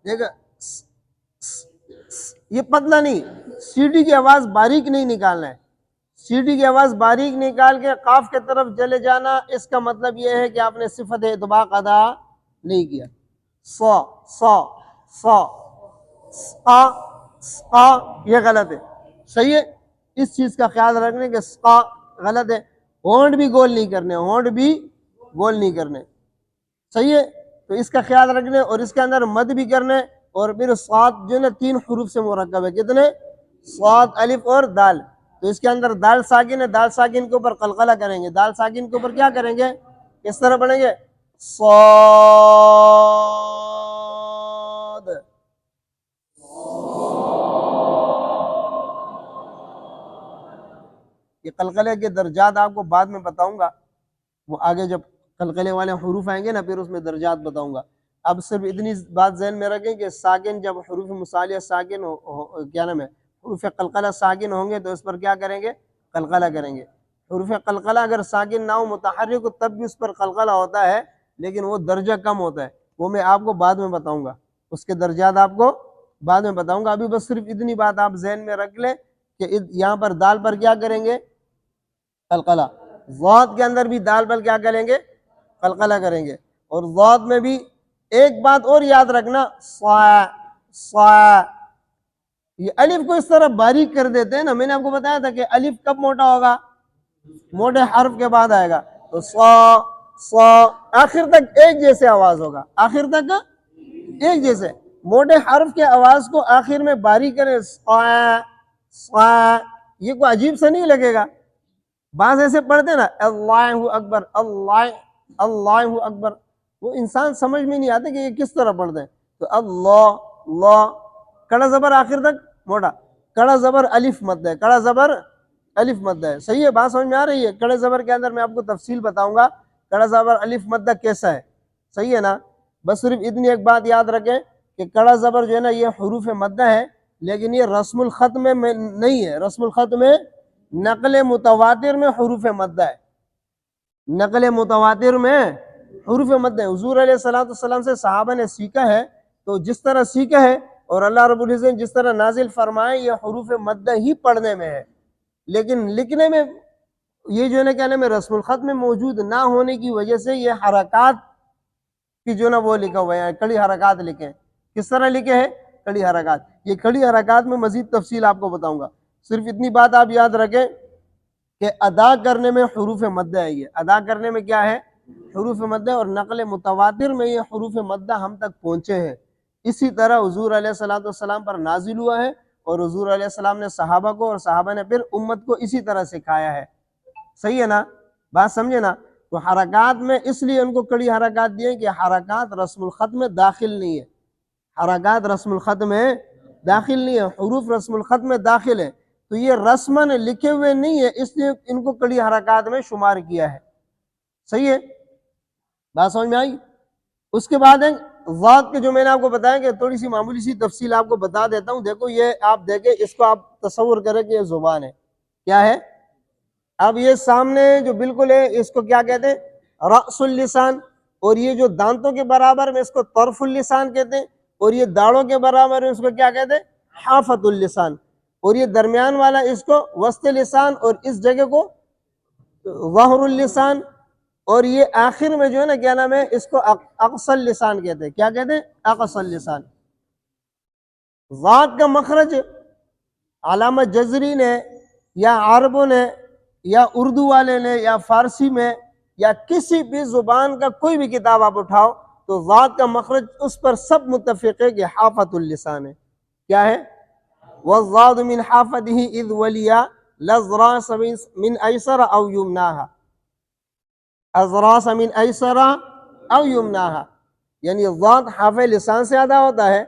A: دیکھا، یہ پتلا نہیں، سیٹی کی آواز باریک نہیں نکالنا ہے. سیٹی کی آواز باریک نکال کے قاف کے طرف چلے جانا، اس کا مطلب یہ ہے کہ آپ نے صفت اطباق ادا نہیں کیا. صا، صا، صا، صا، صا، یہ غلط ہے. صحیح ہے. اس چیز کا خیال رکھنے کہ صا غلط ہے. ہونٹ بھی گول نہیں کرنے، ہونٹ بھی گول نہیں کرنے. صحیح ہے. تو اس کا خیال رکھنے، اور اس کے اندر مد بھی کرنے. اور پھر صاد جو ہے نا 3 حروف سے مرکب ہے. کتنے؟ صاد، الف اور دال. تو اس کے اندر دال ساکن ہے، دال ساکن کے اوپر قلقلہ کریں گے. دال ساکن کے اوپر کیا کریں گے؟ کس طرح پڑھیں گے؟ صاد. یہ قلقلے کے درجات آپ کو بعد میں بتاؤں گا، وہ آگے جب قلقلے والے حروف آئیں گے نا پھر اس میں درجات بتاؤں گا. اب صرف اتنی بات ذہن میں رکھیں کہ ساکن جب حروف مصالیہ ساکن کیا نام ہے، حروف قلقلہ ساکن ہوں گے تو اس پر کیا کریں گے؟ قلقلہ کریں گے. حروف قلقلہ اگر ساکن نہ ہو متحرک تب بھی اس پر قلقلہ ہوتا ہے، لیکن وہ درجہ کم ہوتا ہے، وہ میں آپ کو بعد میں بتاؤں گا. اس کے درجات آپ کو بعد میں بتاؤں گا. ابھی بس صرف اتنی بات آپ ذہن میں رکھ لیں کہ یہاں پر دال پر کیا کریں گے؟ قلقلہ. ضاد کے اندر بھی دال پر کیا کریں گے؟ قلقلہ کریں گے. اور ضاد میں بھی ایک بات اور یاد رکھنا، صا، صا. یہ الف کو اس طرح باریک کر دیتے ہیں نا، میں نے آپ کو بتایا تھا کہ الف کب موٹا ہوگا؟ موٹے حرف کے بعد آئے گا. تو صا، صا، آخر تک ایک جیسے آواز ہوگا، آخر تک ایک جیسے. موٹے حرف کے آواز کو آخر میں باریک کریں، صا، صا. یہ کوئی عجیب سا نہیں لگے گا. بعض ایسے پڑھتے نا اللہ اکبر، اللہ، اللہ اکبر، وہ انسان سمجھ میں نہیں آتا کہ یہ کس طرح پڑھتے ہیں. تو اللہ، اللہ، کڑا زبر آخر تک موٹا، کڑا زبر الف مد ہے، کڑا زبر الف مد ہے، صحیح ہے؟ بات سمجھ میں آ رہی ہے؟ کڑے زبر کے اندر میں آپ کو تفصیل بتاؤں گا کڑا زبر الف مد کیسا ہے، صحیح ہے نا؟ بس صرف اتنی ایک بات یاد رکھیں کہ کڑا زبر جو ہے نا یہ حروف مدہ ہے، لیکن یہ رسم الخط میں نہیں ہے، رسم الخط میں نقل متواتر میں حروف مدہ ہے، نقل متواتر میں حروف مدہ ہے۔ حضور علیہ السلام سے صحابہ نے سیکھا ہے، تو جس طرح سیکھا ہے اور اللہ رب العزت نے جس طرح نازل فرمائے یہ حروف مدہ ہی پڑھنے میں ہے، لیکن لکھنے میں یہ جو ہے نا کیا نام ہے رسم الخط میں موجود نہ ہونے کی وجہ سے یہ حرکات کی جو نا وہ لکھا ہوا ہے، کڑی حرکات لکھے ہیں۔ کس طرح لکھے ہیں؟ کڑی حرکات۔ یہ کڑی حرکات میں مزید تفصیل آپ کو بتاؤں گا، صرف اتنی بات آپ یاد رکھیں کہ ادا کرنے میں حروف مدہ ہے، یہ ادا کرنے میں کیا ہے؟ حروف مدہ، اور نقل متواتر میں یہ حروف مدہ ہم تک پہنچے ہیں۔ اسی طرح حضور علیہ السلام پر نازل ہوا ہے، اور حضور علیہ السلام نے صحابہ کو اور صحابہ نے پھر امت کو اسی طرح سکھایا ہے، صحیح ہے نا؟ بات سمجھے نا؟ تو حرکات میں اس لیے ان کو کڑی حرکات دیے کہ حرکات رسم الخط میں داخل نہیں ہے، حرکات رسم الخط میں داخل نہیں ہے، حروف رسم الخط میں داخل ہے، تو یہ رسماً لکھے ہوئے نہیں ہے، اس لیے ان کو کڑی حرکات میں شمار کیا ہے، صحیح ہے؟ بات سمجھ میں آئی؟ اس کے بعد ذات کے جو میں نے آپ کو بتایا کہ تھوڑی سی معمولی سی تفصیل آپ کو بتا دیتا ہوں۔ دیکھو یہ آپ دیکھیں، اس کو آپ تصور کریں کہ یہ زبان ہے، کیا ہے؟ اب یہ سامنے جو بالکل ہے اس کو کیا کہتے ہیں؟ رأس اللسان، اور یہ جو دانتوں کے برابر میں اس کو طرف اللسان کہتے ہیں، اور یہ داڑوں کے برابر میں اس کو کیا کہتے ہیں؟ حافت اللسان، اور یہ درمیان والا اس کو وسط لسان، اور اس جگہ کو ظہر اللسان، اور یہ آخر میں جو ہے نا کیا نام ہے اس کو اقصى اللسان کہتے ہیں، کیا کہتے ہیں؟ اقصى اللسان۔ ذات کا مخرج علامہ جزری نے یا عربوں نے یا اردو والے نے یا فارسی میں یا کسی بھی زبان کا کوئی بھی کتاب آپ اٹھاؤ تو ذات کا مخرج اس پر سب متفق ہے کہ حافت اللسان ہے، کیا ہے؟ والضاد من حافته اذ ولیا لزراس من ایسر او یمناها، ازراس من ایسر او یمناها، یعنی ضاد حرف لسان سے ادا ہوتا ہے،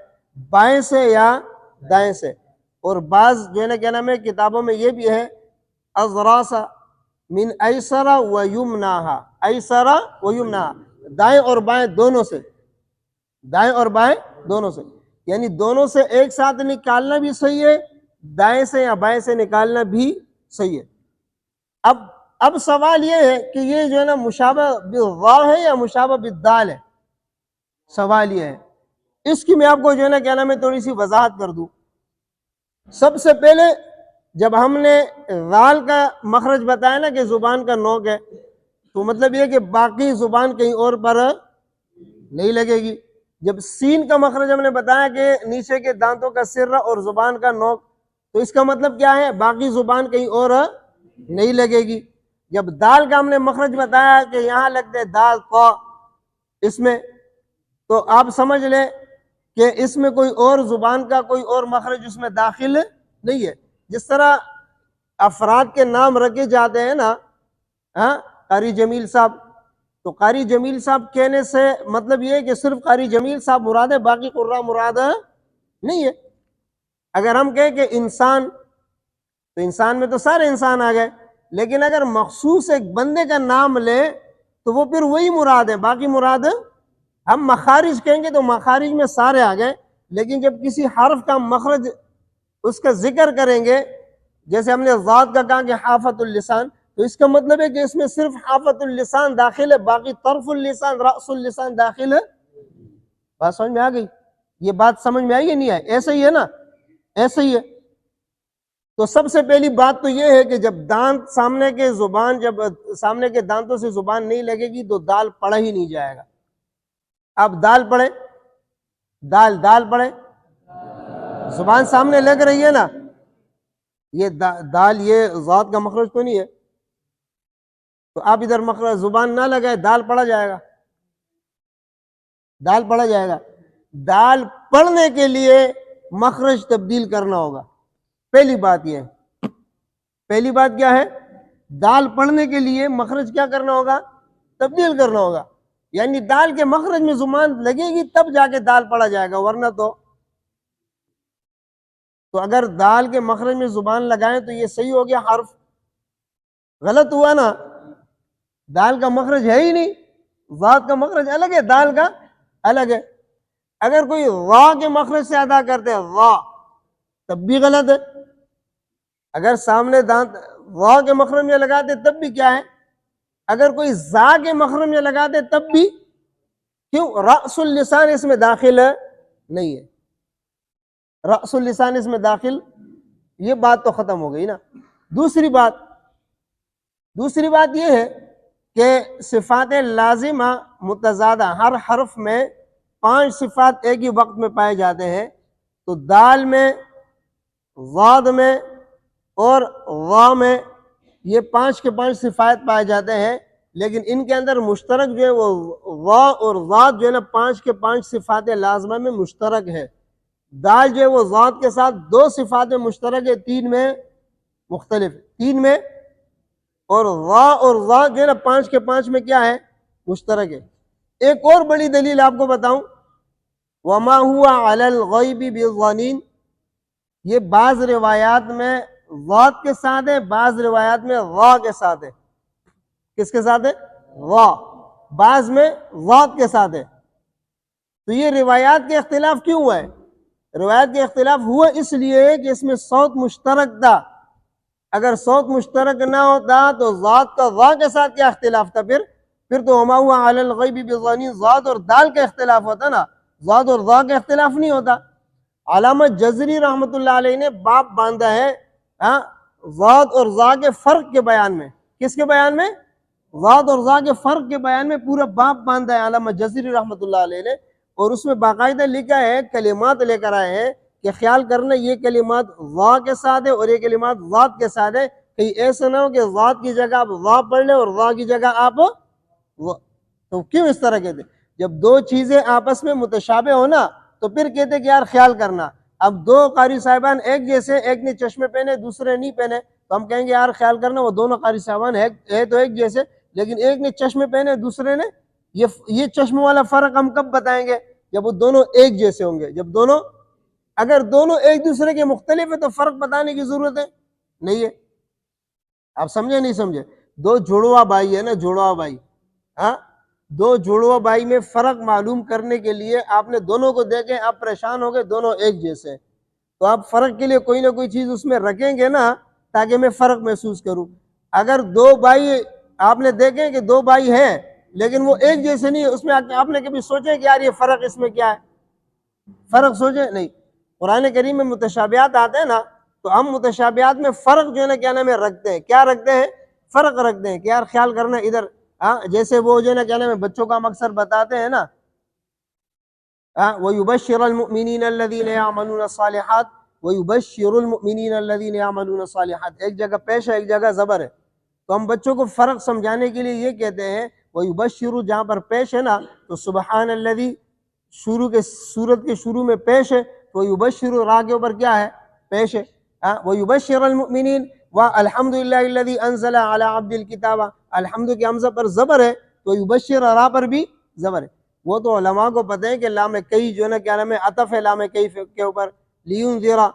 A: بائیں سے یا دائیں سے، اور بعض جو ہے نا کیا نام ہے کتابوں میں یہ بھی ہے ازراس من ایسر و یمناها، ایسر و یمناها، دائیں اور بائیں دونوں سے، دائیں اور بائیں دونوں سے، یعنی دونوں سے ایک ساتھ نکالنا بھی صحیح ہے، دائیں سے یا بائیں سے نکالنا بھی صحیح ہے۔ اب سوال یہ ہے کہ یہ جو ہے نا مشابہ بالضا ہے یا مشابہ بالدال ہے؟ سوال یہ ہے، اس کی میں آپ کو جو ہے نا کیا نام ہے تھوڑی سی وضاحت کر دوں۔ سب سے پہلے جب ہم نے غال کا مخرج بتایا نا کہ زبان کا نوک ہے، تو مطلب یہ کہ باقی زبان کہیں اور پر نہیں لگے گی۔ جب سین کا مخرج ہم نے بتایا کہ نیچے کے دانتوں کا سر اور زبان کا نوک، تو اس کا مطلب کیا ہے؟ باقی زبان کہیں اور نہیں لگے گی۔ جب دال کا ہم نے مخرج بتایا کہ یہاں لگتے دال قا، اس میں تو آپ سمجھ لیں کہ اس میں کوئی اور زبان کا کوئی اور مخرج اس میں داخل نہیں ہے۔ جس طرح افراد کے نام رکھے جاتے ہیں نا، قاری جمیل صاحب، تو قاری جمیل صاحب کہنے سے مطلب یہ ہے کہ صرف قاری جمیل صاحب مراد ہے، باقی قراء مراد نہیں ہے۔ اگر ہم کہیں کہ انسان، تو انسان میں تو سارے انسان آ گئے، لیکن اگر مخصوص ایک بندے کا نام لے تو وہ پھر وہی مراد ہے، باقی مراد ہم مخارج کہیں گے تو مخارج میں سارے آ گئے، لیکن جب کسی حرف کا مخرج اس کا ذکر کریں گے، جیسے ہم نے ذات کا کہا کہ حافت اللسان، تو اس کا مطلب ہے کہ اس میں صرف حافت اللسان داخل ہے، باقی طرف اللسان رأس اللسان داخل ہے۔ بات سمجھ میں آ گئی؟ یہ بات سمجھ میں آئی یا نہیں آئی؟ ایسا ہی ہے نا، ایسا ہی ہے۔ تو سب سے پہلی بات تو یہ ہے کہ جب دانت سامنے کے زبان، جب سامنے کے دانتوں سے زبان نہیں لگے گی تو دال پڑھا ہی نہیں جائے گا۔ اب دال پڑھے، دال پڑھے، زبان سامنے لگ رہی ہے نا، یہ دال، یہ ذات کا مخرج تو نہیں ہے، تو آپ ادھر مخرج زبان نہ لگائے، دال پڑھا جائے گا، دال پڑھا جائے گا۔ دال پڑھنے کے لیے مخرج تبدیل کرنا ہوگا، پہلی بات یہ ہے۔ پہلی بات کیا ہے؟ دال پڑھنے کے لیے مخرج کیا کرنا ہوگا؟ تبدیل کرنا ہوگا، یعنی دال کے مخرج میں زبان لگے گی تب جا کے دال پڑھا جائے گا، ورنہ تو تو اگر دال کے مخرج میں زبان لگائیں تو یہ صحیح ہو گیا حرف؟ غلط ہوا نا، دال کا مخرج ہے ہی نہیں، ذات کا مخرج الگ ہے، دال کا الگ ہے۔ اگر کوئی وا کے مخرج سے ادا کرتے ہیں وا، تب بھی غلط ہے۔ اگر سامنے دانت وا کے مخرج میں لگاتے تب بھی کیا ہے؟ اگر کوئی زا کے مخرج میں لگاتے تب بھی، کیوں؟ رأس اللسان اس میں داخل نہیں ہے، رأس اللسان اس میں داخل، یہ بات تو ختم ہو گئی نا۔ دوسری بات یہ ہے کہ صفات لازمہ متضادہ، ہر حرف میں 5 صفات ایک ہی وقت میں پائے جاتے ہیں، تو دال میں، ضاد میں اور وا میں یہ 5 کے 5 صفات پائے جاتے ہیں، لیکن ان کے اندر مشترک جو ہے وہ وا اور ضاد جو ہے نا 5 کے 5 صفات لازمہ میں مشترک ہے۔ دال جو ہے وہ ذات کے ساتھ 2 صفات میں مشترک ہے، 3 میں مختلف، 3 میں، اور وا اور ذات جو ہے نا 5 کے 5 میں کیا ہے؟ مشترک ہے۔ ایک اور بڑی دلیل آپ کو بتاؤں، وما ہوا علی الغیب بضنین، یہ بعض روایات میں ذات کے ساتھ ہے، بعض روایات میں وا کے ساتھ ہے۔ کس کے ساتھ ہے؟ وا، بعض میں ذات کے ساتھ ہے۔ تو یہ روایات کے اختلاف کیوں ہوا ہے؟ روایت کے اختلاف ہوا اس لیے کہ اس میں صوت مشترک تھا، اگر صوت مشترک نہ ہوتا تو ذات کا وا کے ساتھ کیا اختلاف تھا؟ پھر تو وما ہوا علی الغیب بضنین ذات اور دال کا اختلاف ہوتا نا، ذات اور ذا کا اختلاف نہیں ہوتا۔ علامہ جزری رحمۃ اللہ علیہ نے باب باندھا ہے ذات اور ذا کے فرق کے بیان میں۔ کس کے بیان میں؟ ذات اور ذا کے فرق کے بیان میں پورا باب باندھا ہے علامہ جزری رحمۃ اللہ علیہ نے، اور اس میں باقاعدہ لکھا ہے، کلمات لے کر آئے ہیں کہ خیال کرنا یہ کلمات ذا کے ساتھ ہے اور یہ کلمات ذات کے ساتھ ہے، کہیں ایسا نہ ہو کہ ذات کی جگہ آپ ذا پڑھ لیں اور ذا کی جگہ آپ تو کیوں اس طرح کہتے؟ جب 2 چیزیں آپس میں متشابہ ہو نا تو پھر کہتے کہ یار خیال کرنا، اب 2 قاری صاحبان ایک جیسے، ایک نے چشمے پہنے دوسرے نہیں پہنے، تو ہم کہیں گے یار خیال کرنا وہ دونوں قاری صاحبان ہے تو ایک جیسے، لیکن ایک نے چشمے پہنے دوسرے نے، یہ چشمے والا فرق ہم کب بتائیں گے؟ جب وہ دونوں ایک جیسے ہوں گے۔ اگر دونوں ایک دوسرے کے مختلف ہے تو فرق بتانے کی ضرورت ہے نہیں ہے۔ آپ سمجھے نہیں سمجھے؟ 2 جڑواں بھائی ہے نا، جڑواں بھائی، 2 جڑواں بھائی میں فرق معلوم کرنے کے لیے آپ نے دونوں کو دیکھیں، آپ پریشان ہو گئے، دونوں ایک جیسے ہیں، تو آپ فرق کے لیے کوئی نہ کوئی چیز اس میں رکھیں گے نا تاکہ میں فرق محسوس کروں۔ اگر 2 بھائی آپ نے دیکھیں کہ 2 بھائی ہیں لیکن وہ ایک جیسے نہیں ہے، اس میں آپ نے کبھی سوچے کہ یار یہ فرق اس میں کیا ہے؟ فرق سوچے نہیں۔ قرآن کریم میں متشابہات آتے ہیں نا، تو ہم متشابہات میں فرق جو ہے نا کیا نام ہے رکھتے ہیں، کیا رکھتے ہیں؟ فرق رکھتے ہیں کہ یار خیال کرنا ادھر، جیسے وہ جو ہے نا کیا نام ہے بچوں کا ہم اکثر بتاتے ہیں نا، وَيُبَشِّرَ الْمُؤْمِنِينَ الَّذِينَ يَعْمَلُونَ الصَّالِحَاتِ وَيُبَشِّرُ الْمُؤْمِنِينَ الَّذِينَ يَعْمَلُونَ الصَّالِحَاتِ، ایک جگہ پیش ہے ایک جگہ زبر ہے، تو ہم بچوں کو فرق سمجھانے کے لیے یہ کہتے ہیں وَيُبَشِّرُ، جہاں پر پیش ہے نا تو سبحان الذی سورت کے شروع میں پیش ہے، تو وَيُبَشِّرُ را کے اوپر کیا ہے؟ پیش ہے۔ وَيُبَشِّرَ الْمُؤْمِنِينَ وَالْحَمْدُ لِلَّهِ الَّذِي أَنزَلَ عَلَى عَبْدِ الْكِتَابَ، الحمد کے حمزہ پر زبر ہے تو یبشر را پر بھی زبر ہے۔ وہ تو علماء کو پتہ ہے کہ لام کئی جو ہے نا کیا نام ہے عطف ہے لام کئی کے اوپر، لیونذرا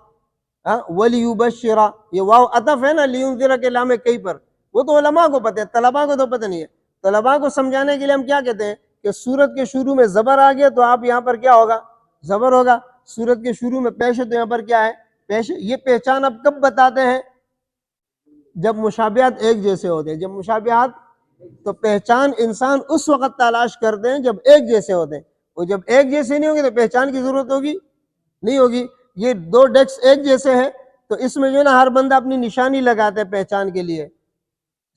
A: ولیبشرا، یہ واو عطف ہے نا لیونذرا کے لام کئی پر، وہ تو علماء کو پتہ ہے، طلباء کو تو پتہ نہیں ہے۔ طلباء کو سمجھانے کے لیے ہم کیا کہتے ہیں کہ سورت کے شروع میں زبر آ گیا تو آپ یہاں پر کیا ہوگا؟ زبر ہوگا۔ سورت کے شروع میں پیش ہے تو یہاں پر کیا ہے؟ پیش ہے۔ یہ پہچان اب کب بتاتے ہیں؟ جب مشابہات ایک جیسے ہوتے ہیں، جب مشابہات، تو پہچان انسان اس وقت تلاش کرتے ہیں جب ایک جیسے ہوتے ہیں، اور جب ایک جیسے نہیں ہوں گے تو پہچان کی ضرورت ہوگی نہیں ہوگی۔ یہ 2 ڈیسک ایک جیسے ہیں تو اس میں جو ہے نا ہر بندہ اپنی نشانی لگاتا ہے پہچان کے لیے،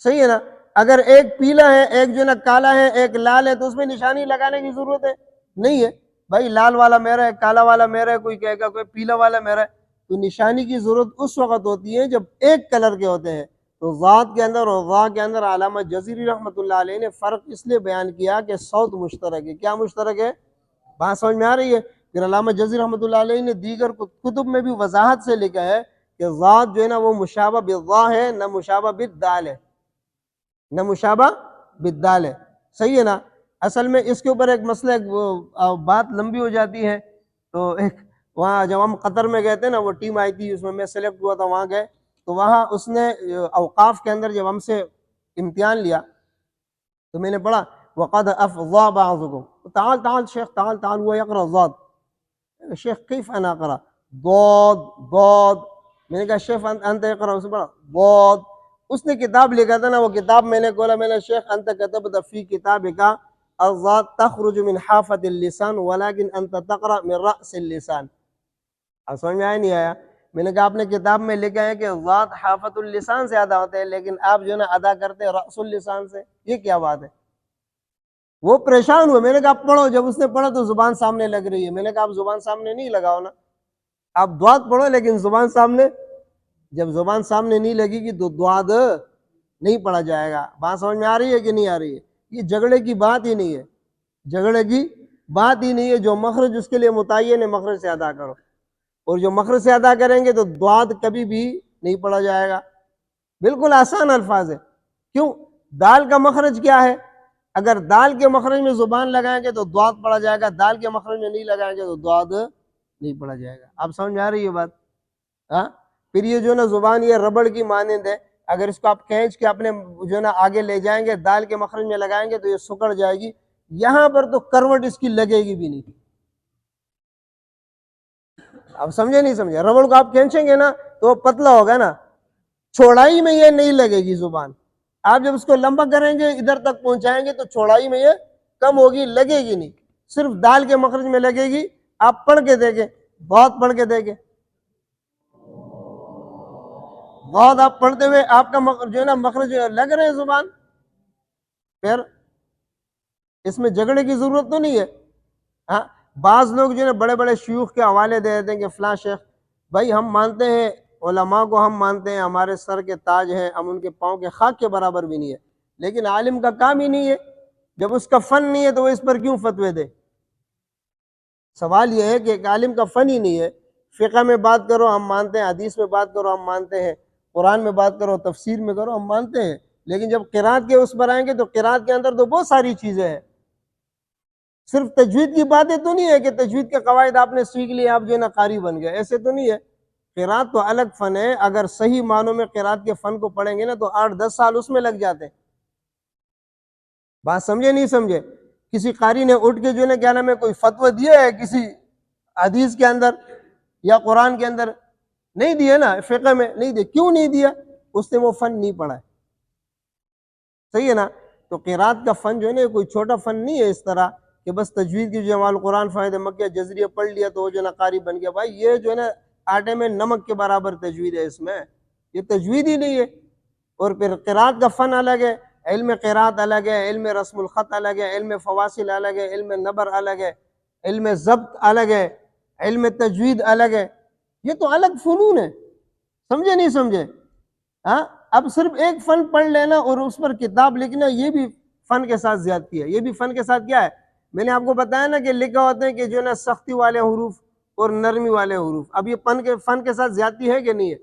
A: صحیح ہے نا؟ اگر ایک پیلا ہے ایک جو ہے نا کالا ہے ایک لال ہے تو اس میں نشانی لگانے کی ضرورت ہے نہیں ہے، بھائی لال والا میرا ہے کالا والا میرا ہے، کوئی کہے گا کوئی پیلا والا میرا ہے، تو نشانی کی ضرورت اس وقت ہوتی ہے جب ایک کلر کے ہوتے ہیں۔ تو ذات کے اندر اور ذا کے اندر علامہ جزری رحمۃ اللہ علیہ نے فرق اس لیے بیان کیا کہ صوت مشترک ہے۔ کیا مشترک ہے؟ بات سمجھ میں آ رہی ہے؟ پھر علامہ جزری رحمۃ اللہ علیہ نے دیگر کتب میں بھی وضاحت سے لکھا ہے کہ ذات جو ہے نا وہ مشابہ بالذا ہے، نہ مشابہ بالدال ہے، نہ مشابہ بالدال ہے، صحیح ہے نا؟ اصل میں اس کے اوپر ایک مسئلہ بات لمبی ہو جاتی ہے، تو ایک وہاں جب ہم قطر میں گئے تھے نا، وہ ٹیم آئی تھی، اس میں سلیکٹ ہوا تھا، وہاں گئے تو وہاں اس نے اوقاف کے اندر جب ہم سے امتحان لیا تو میں نے پڑھا وقد افضى بعضكم، تعال تعال شیخ تعال تعال، هو يقرأ الضاد، شیخ كيف انا اقرأ ضاد ضاد، میں نے کہا شیخ انت اقرأ، اس نے پڑھا ضاد، اس نے کتاب لکھا تھا نا، وہ کتاب میں نے کھولا، میں نے شیخ انت كتبت في كتابك الضاد تخرج من حافة اللسان ولكن انت تقرأ من رأس اللسان، اب سمجھ میں آیا نہیں آیا؟ میں نے کہا آپ نے کتاب میں لکھا ہے کہ ضاد حافت اللسان سے ادا ہوتے ہیں، لیکن آپ جو ہے نا ادا کرتے ہیں رأس اللسان سے، یہ کیا بات ہے؟ وہ پریشان ہوئے، میں نے کہا آپ پڑھو، جب اس نے پڑھا تو زبان سامنے لگ رہی ہے، میں نے کہا آپ زبان سامنے نہیں لگاؤ نا، آپ دعات پڑھو لیکن زبان سامنے، جب زبان سامنے نہیں لگے گی تو دعات نہیں پڑھا جائے گا۔ بات سمجھ میں آ رہی ہے کہ نہیں آ رہی ہے؟ یہ جھگڑے کی بات ہی نہیں ہے، جھگڑے کی بات ہی نہیں ہے، جو مخرج اس کے لیے متعین ہے مخرج سے ادا کرو، اور جو مخرج سے ادا کریں گے تو دعات کبھی بھی نہیں پڑھا جائے گا۔ بالکل آسان الفاظ ہے، کیوں؟ دال کا مخرج کیا ہے؟ اگر دال کے مخرج میں زبان لگائیں گے تو دعات پڑھا جائے گا، دال کے مخرج میں نہیں لگائیں گے تو دعات نہیں پڑھا جائے گا۔ آپ سمجھ میں آ رہی ہے بات؟ ہاں، پھر یہ جو ہے نا زبان یہ ربڑ کی مانند ہے، اگر اس کو آپ کھینچ کے اپنے جو ہے نا آگے لے جائیں گے، دال کے مخرج میں لگائیں گے تو یہ سکڑ جائے گی، یہاں پر تو کروٹ اس کی لگے گی بھی نہیں۔ آپ سمجھے نہیں سمجھے؟ ربڑ کو آپ کھینچیں گے نا تو وہ پتلا ہوگا نا، چوڑائی میں یہ نہیں لگے گی زبان، آپ جب اس کو لمبا کریں گے ادھر تک پہنچائیں گے تو چوڑائی میں یہ کم ہوگی، لگے گی نہیں، صرف دال کے مخرج میں لگے گی۔ آپ پڑھ کے دیکھیں، بہت پڑھ کے دیکھیں، بہت آپ پڑھتے ہوئے آپ کا جو ہے نا مخرج لگ رہے ہیں زبان، پھر اس میں جھگڑے کی ضرورت تو نہیں ہے۔ ہاں، بعض لوگ جو ہے نا بڑے بڑے شیوخ کے حوالے دے دیتے ہیں کہ فلاں شیخ، بھائی ہم مانتے ہیں علماء کو، ہم مانتے ہیں ہمارے سر کے تاج ہیں، ہم ان کے پاؤں کے خاک کے برابر بھی نہیں ہے، لیکن عالم کا کام ہی نہیں ہے، جب اس کا فن نہیں ہے تو وہ اس پر کیوں فتوے دے؟ سوال یہ ہے کہ ایک عالم کا فن ہی نہیں ہے، فقہ میں بات کرو ہم مانتے ہیں، حدیث میں بات کرو ہم مانتے ہیں، قرآن میں بات کرو، تفسیر میں کرو ہم مانتے ہیں، لیکن جب قرات کے اس پر آئیں گے تو قرات کے اندر تو بہت ساری چیزیں ہیں، صرف تجوید کی باتیں تو نہیں ہے کہ تجوید کے قواعد آپ نے سیکھ لی آپ جو ہے نا قاری بن گئے، ایسے تو نہیں ہے۔ قرات تو الگ فن ہے، اگر صحیح معنوں میں قرات کے فن کو پڑھیں گے نا تو 8-10 سال اس میں لگ جاتے ہیں۔ بات سمجھے نہیں سمجھے؟ کسی قاری نے اٹھ کے جو ہے نا کیا نام ہے کوئی فتویٰ دیا ہے کسی حدیث کے اندر یا قرآن کے اندر؟ نہیں دیا نا، فقہ میں نہیں دیا، کیوں نہیں دیا؟ اس نے وہ فن نہیں پڑھا ہے، صحیح ہے نا؟ تو قرات کا فن جو ہے نا کوئی چھوٹا فن نہیں ہے اس طرح کہ بس تجوید کی جو ہے قرآن فائدہ مکہ جزریہ پڑھ لیا تو وہ جو ہے نا قاری بن گیا، بھائی یہ جو ہے نا آٹے میں نمک کے برابر تجوید ہے، اس میں یہ تجوید ہی نہیں ہے۔ اور پھر قرات کا فن الگ ہے، علم قرات الگ ہے، علم رسم الخط الگ ہے، علم فواصل الگ ہے، علم نبر الگ ہے، علم ضبط الگ ہے، علم تجوید الگ ہے، یہ تو الگ فنون ہے، سمجھے نہیں سمجھے؟ ہاں، اب صرف ایک فن پڑھ لینا اور اس پر کتاب لکھنا یہ بھی فن کے ساتھ زیادتی ہے، یہ بھی فن کے ساتھ کیا ہے؟ میں نے آپ کو بتایا نا کہ لکھا ہوتے ہیں کہ جو ہے نا سختی والے حروف اور نرمی والے حروف، اب یہ فن کے ساتھ زیادتی ہے کہ نہیں ہے؟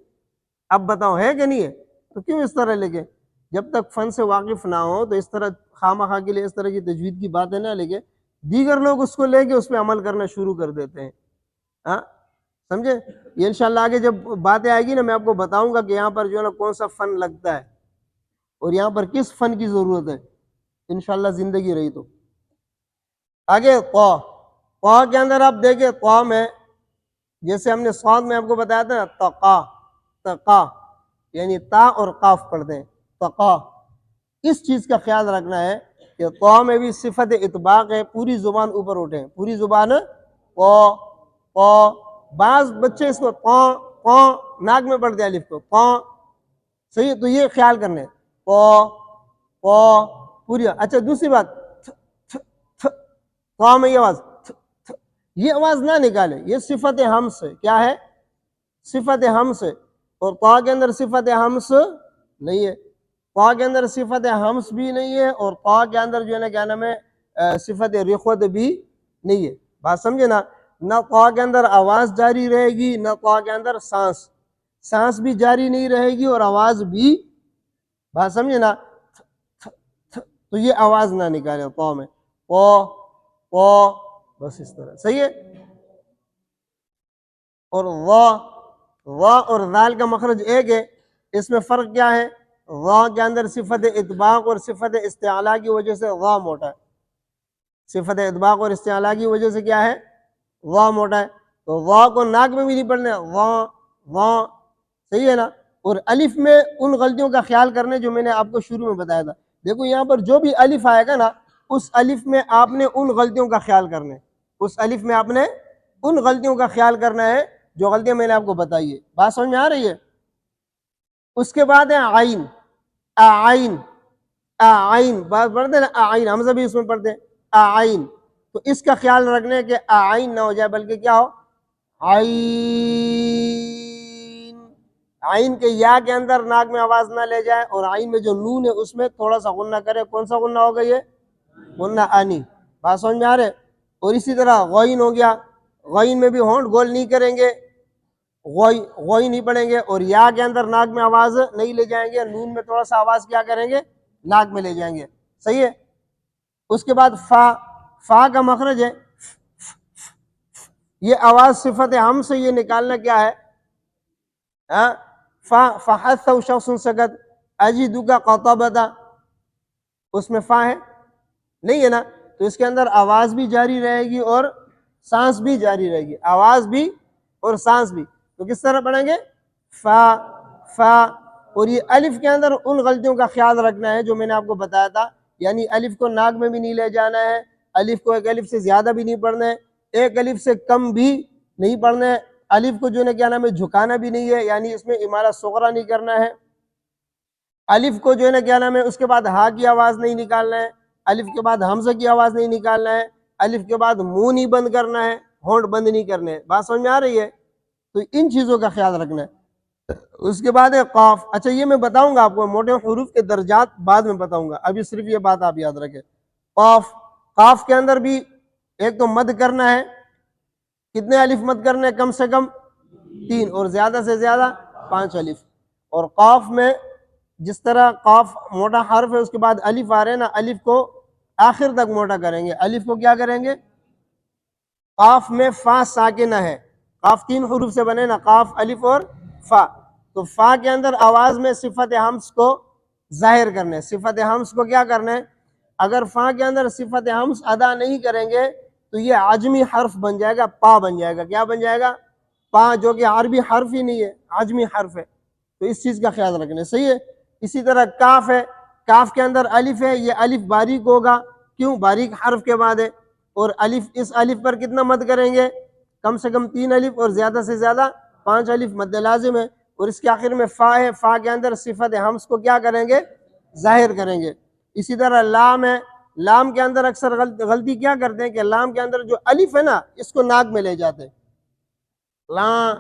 A: اب بتاؤ ہے کہ نہیں ہے؟ تو کیوں اس طرح لکھے؟ جب تک فن سے واقف نہ ہو تو اس طرح خواہ کے لیے اس طرح کی تجوید کی باتیں نہ لکھے، دیگر لوگ اس کو لے کے اس پہ عمل کرنا شروع کر دیتے ہیں۔ ہاں، سمجھے؟ یہ انشاءاللہ آگے جب باتیں آئے گی نا میں آپ کو بتاؤں گا کہ یہاں پر جو ہے نا کون سا فن لگتا ہے اور یہاں پر کس فن کی ضرورت ہے، انشاءاللہ زندگی رہی تو۔ آگے قا، قا کے اندر آپ دیکھیں، قا میں جیسے ہم نے صاد میں آپ کو بتایا تھا نا تقا، تقا یعنی تا اور قاف پڑھتے ہیں، تقا، اس چیز کا خیال رکھنا ہے کہ قا میں بھی صفت اطباق ہے، پوری زبان اوپر اٹھے، پوری زبان قا قا، بعض بچے اس کو قا قا ناک میں پڑھتے ہیں الف کو، قا، صحیح ہے؟ تو یہ خیال کرنا ہے، قا قا پوری۔ اچھا دوسری بات، قا میں یہ آواز، یہ آواز نہ نکالے، یہ صفت ہمس ہے، کیا ہے؟ صفت ہمس ہے، اور قا کے اندر صفت ہمس نہیں ہے، قا کے اندر صفت ہمس بھی نہیں ہے، اور قا کے اندر جو ہے نا کیا نام ہے صفت رخوت بھی نہیں ہے۔ بات سمجھے نا؟ نہ قا کے اندر آواز جاری رہے گی، نہ قا کے اندر سانس بھی جاری نہیں رہے گی اور آواز بھی، بات سمجھے نا؟ تو یہ آواز نہ نکالے قا میں، قا قا، بس اس طرح، صحیح ہے؟ اور وا اور ذال کا مخرج ایک ہے، اس میں فرق کیا ہے؟ وا کے اندر صفت اطباق اور صفت استعلاء کی وجہ سے وا موٹا ہے، صفت اطباق اور استعلاء کی وجہ سے کیا ہے؟ وا موٹا ہے، تو وا کو ناک میں بھی نہیں پڑھنا ہے، وا صحیح ہے نا؟ اور الف میں ان غلطیوں کا خیال کرنے جو میں نے آپ کو شروع میں بتایا تھا، دیکھو یہاں پر جو بھی الف آئے گا نا، اس الف میں آپ نے ان غلطیوں کا خیال کرنا ہے، اس الف میں آپ نے ان غلطیوں کا خیال کرنا ہے جو غلطیاں میں نے آپ کو بتائی ہے۔ بات سمجھ میں آ رہی ہے؟ اس کے بعد ہے عین، آئین، آئین بات پڑھتے ہیں نا، آئین حمزہ بھی اس میں پڑھتے ہیں، آئین، تو اس کا خیال رکھنے کہ آئین نہ ہو جائے بلکہ کیا ہو؟ عین، عین کے یا کے اندر ناک میں آواز نہ لے جائے، اور عین میں جو نون ہے اس میں تھوڑا سا غنہ کرے۔ کون سا غنہ ہوگا یہ؟ غنہ آنی۔ بات سمجھ میں آ رہے؟ اور اسی طرح غین ہو گیا، غین میں بھی ہونٹ گول نہیں کریں گے، غوئی نہیں پڑھیں گے، اور یا کے اندر ناک میں آواز نہیں لے جائیں گے، نون میں تھوڑا سا آواز کیا کریں گے؟ ناک میں لے جائیں گے، صحیح ہے؟ اس کے بعد فا کا مخرج ہے، یہ آواز صفت ہم سے یہ نکالنا کیا ہے؟ فحث شخص سکت اجدو کا قطبتا، اس میں فا ہے نہیں ہے نا، تو اس کے اندر آواز بھی جاری رہے گی اور سانس بھی جاری رہے گی، آواز بھی اور سانس بھی، تو کس طرح پڑھیں گے؟ فا۔ اور یہ الف کے اندر ان غلطیوں کا خیال رکھنا ہے جو میں نے آپ کو بتایا تھا، یعنی الف کو ناک میں بھی نہیں لے جانا ہے، الف کو ایک الف سے زیادہ بھی نہیں پڑھنا ہے، ایک الف سے کم بھی نہیں پڑھنا ہے، الف کو جو ہے کیا نام ہے جھکانا بھی نہیں ہے، یعنی اس میں امالہ صغرا نہیں کرنا ہے، الف کو جو ہے نا کیا نام ہے اس کے بعد ہا کی آواز نہیں نکالنا ہے، الف کے بعد حمزہ کی آواز نہیں نکالنا ہے، الف کے بعد منہ نہیں بند کرنا ہے، ہونٹ بند نہیں کرنے ہیں۔ بات سمجھ میں آ رہی ہے؟ تو ان چیزوں کا خیال رکھنا ہے۔ اس کے بعد ہے قاف۔ اچھا یہ میں بتاؤں گا آپ کو موٹے حروف کے درجات بعد میں بتاؤں گا، ابھی صرف یہ بات آپ یاد رکھیں۔ قاف، قاف کے اندر بھی ایک تو مد کرنا ہے، کتنے الف مد کرنے ہیں؟ کم سے کم 3 اور زیادہ سے زیادہ 5 الف۔ اور قاف میں جس طرح قاف موٹا حرف ہے اس کے بعد الف آ رہے ہیں نا، الف کو آخر تک موٹا کریں گے، الف کو کیا کریں گے؟ قاف میں فا ساکنہ ہے، قاف 3 حروف سے بنے نا، قاف الف اور فا، تو فا کے اندر آواز میں صفت حمز کو ظاہر کرنے، صفت حمز کو کیا کرنا ہے؟ اگر فا کے اندر صفت حمز ادا نہیں کریں گے تو یہ عجمی حرف بن جائے گا، پا بن جائے گا۔ کیا بن جائے گا؟ پا، جو کہ عربی حرف ہی نہیں ہے، عجمی حرف ہے، تو اس چیز کا خیال رکھنا، صحیح ہے؟ اسی طرح کاف ہے، کاف کے اندر الف ہے، یہ الف باریک ہوگا، کیوں؟ باریک حرف کے بعد ہے، اور الف، اس الف پر کتنا مد کریں گے؟ کم سے کم 3 الف اور زیادہ سے زیادہ 5 الف مد لازم ہے، اور اس کے آخر میں فا ہے، فا کے اندر صفت حمز کو کیا کریں گے؟ ظاہر کریں گے۔ اسی طرح لام ہے، لام کے اندر اکثر غلطی کیا کرتے ہیں کہ لام کے اندر جو الف ہے نا اس کو ناک میں لے جاتے ہیں، لا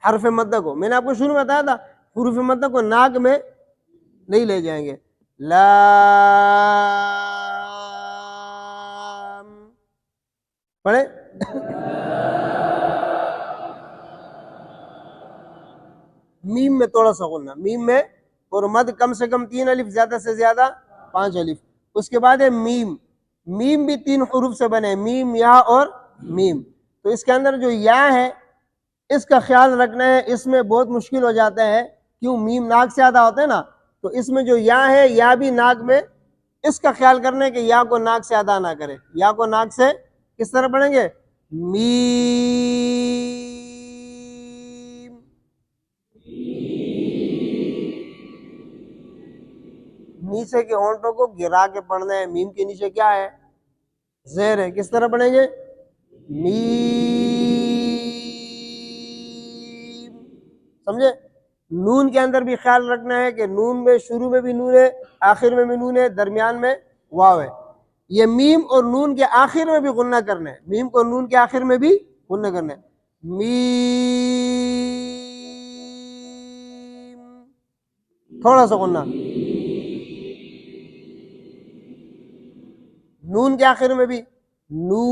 A: حرف مدہ کو، میں نے آپ کو شروع میں بتایا تھا حروف مدہ کو ناک میں نہیں لے جائیں گے، لام پڑھیں۔ میم میں تھوڑا سا غنہ، میم میں، اور مد کم سے کم 3 الف، زیادہ سے زیادہ 5 الف۔ اس کے بعد ہے میم، میم بھی 3 حروف سے بنے، میم، یا اور میم، تو اس کے اندر جو یا ہے اس کا خیال رکھنا ہے، اس میں بہت مشکل ہو جاتا ہے، کیوں؟ میم ناک سے آدھا ہوتا ہے نا، تو اس میں جو یا ہے یا بھی ناک میں، اس کا خیال کرنا ہے کہ یا کو ناک سے ادا نہ کرے، یا کو ناک سے کس طرح پڑھیں گے؟ میم، نیچے کے ہونٹوں کو گرا کے پڑھنا ہے، میم کے نیچے کیا ہے؟ زیر ہے، کس طرح پڑھیں گے؟ میم، سمجھے؟ نون کے اندر بھی خیال رکھنا ہے کہ نون میں شروع میں بھی نون ہے، آخر میں بھی نون ہے، درمیان میں واو ہے، یہ میم اور نون کے آخر میں بھی غنہ کرنا ہے، میم کو نون کے آخر میں بھی غنہ کرنا ہے، میم، تھوڑا سا غنہ، نون کے آخر میں بھی نو،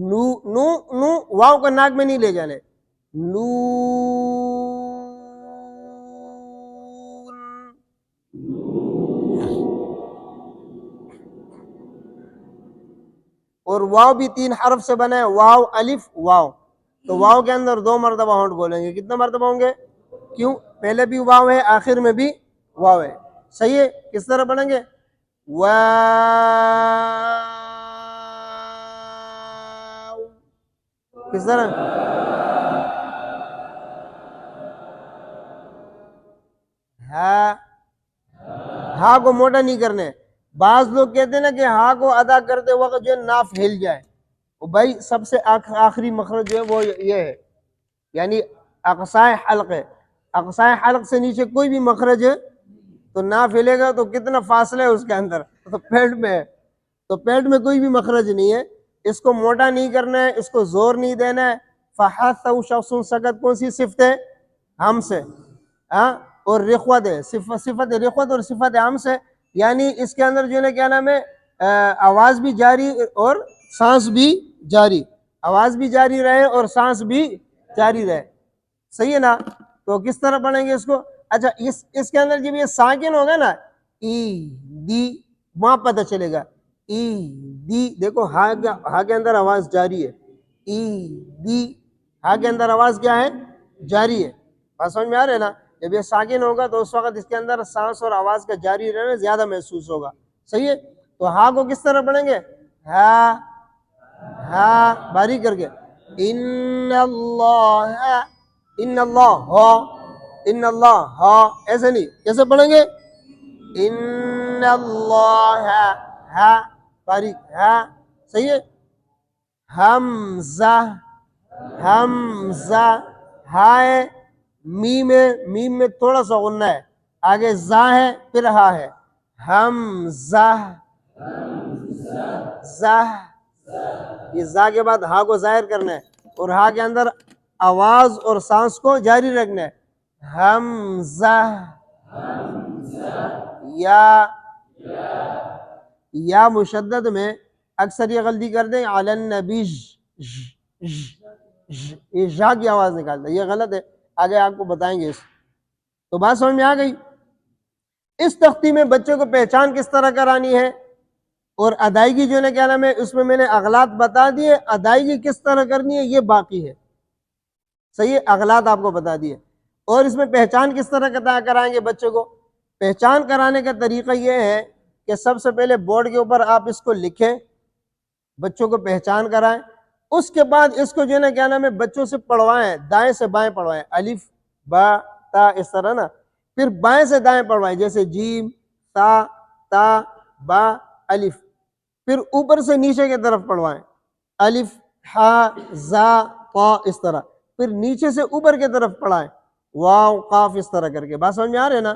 A: نو، نو، نو، واو کو ناک میں نہیں لے جانے، نون، اور واو بھی 3 حرف سے بنا ہے، واو، الف، واو، تو واو کے اندر 2 مرتبہ ہونٹ بولیں گے. کتنا مرتبہ ہوں گے؟ کیوں؟ پہلے بھی واو ہے، آخر میں بھی واو ہے. صحیح ہے. کس طرح پڑھیں گے؟ واو. کس طرح؟ ہاں، ہاں کو موٹا نہیں کرنے. بعض لوگ کہتے ہیں نا کہ ہاں کو ادا کرتے وقت جو ہے ناف ہل جائے. بھائی سب سے آخری مخرج جو ہے وہ یہ ہے، یعنی اقصائے حلق ہے. اقصائے حلق سے نیچے کوئی بھی مخرج ہے تو ناف ہلے گا تو کتنا فاصلہ ہے اس کے اندر، تو پیٹ میں ہے. تو پیٹ میں کوئی بھی مخرج نہیں ہے. اس کو موٹا نہیں کرنا ہے، اس کو زور نہیں دینا ہے. فحث شخص سکت کون سی صفت ہے؟ ہم سے. ہاں، اور رخوت ہے، صفت رخوت اور صفت ہم سے. یعنی اس کے اندر جو ہے کیا نام ہے، آواز بھی جاری اور سانس بھی جاری. آواز بھی جاری رہے اور سانس بھی جاری رہے. صحیح ہے نا؟ تو کس طرح پڑھیں گے اس کو؟ اچھا اس کے اندر جب یہ ساکن ہوگا نا، ای دی، وہاں پتہ چلے گا. ای دی، دیکھو ہا کے اندر آواز جاری ہے. ای دی، ہا کے اندر آواز کیا ہے؟ جاری ہے. بات سمجھ میں آ رہا ہے نا؟ جب یہ ساکن ہوگا تو اس وقت اس کے اندر سانس اور آواز کا جاری رہنا زیادہ محسوس ہوگا. صحیح ہے. تو ہا کو کس طرح پڑھیں گے؟ ہا، ہا باریک کر کے. ان اللہ، ان اللہ ہا، ان اللہ ہا، ایسے نہیں. کیسے پڑھیں گے؟ ان اللہ ہا باریک ہا. صحیح ہے. حمزہ، حمزہ، ہائے میم ہے، میم میں تھوڑا سا غنہ ہے. آگے زا ہے پھر ہا ہے. حمزہ، زہ، یہ زا کے بعد ہا کو ظاہر کرنا ہے اور ہا کے اندر آواز اور سانس کو جاری رکھنا ہے. حمزہ، یا مشدد میں اکثر یہ غلطی کر دیں علی النبی، یہ جا کی آواز نکالتا ہے، یہ غلط ہے. آگے آپ کو بتائیں گے اس. تو بات سمجھ میں آ گئی؟ اس تختی میں بچے کو پہچان کس طرح کرانی ہے اور ادائیگی جو ہے کیا نام ہے، اس میں میں نے اغلاط بتا دیے. ادائیگی کس طرح کرنی ہے یہ باقی ہے. صحیح ہے. اغلاط آپ کو بتا دیے. اور اس میں پہچان کس طرح کرائیں گے بچے کو؟ پہچان کرانے کا طریقہ یہ ہے کہ سب سے پہلے بورڈ کے اوپر آپ اس کو لکھیں، بچوں کو پہچان کرائیں. اس کے بعد اس کو جو ہے نا کیا نام ہے بچوں سے پڑھوائیں، دائیں سے بائیں پڑھوائیں. الف با تا اس طرح نا. پھر بائیں سے دائیں پڑھوائیں، جیسے جیم تا تا با الف. پھر اوپر سے نیچے کی طرف پڑھوائیں، الف ہا زا طا اس طرح. پھر نیچے سے اوپر کی طرف پڑھائیں، واو قاف اس طرح کر کے. بات سمجھ میں آ رہے ہے نا؟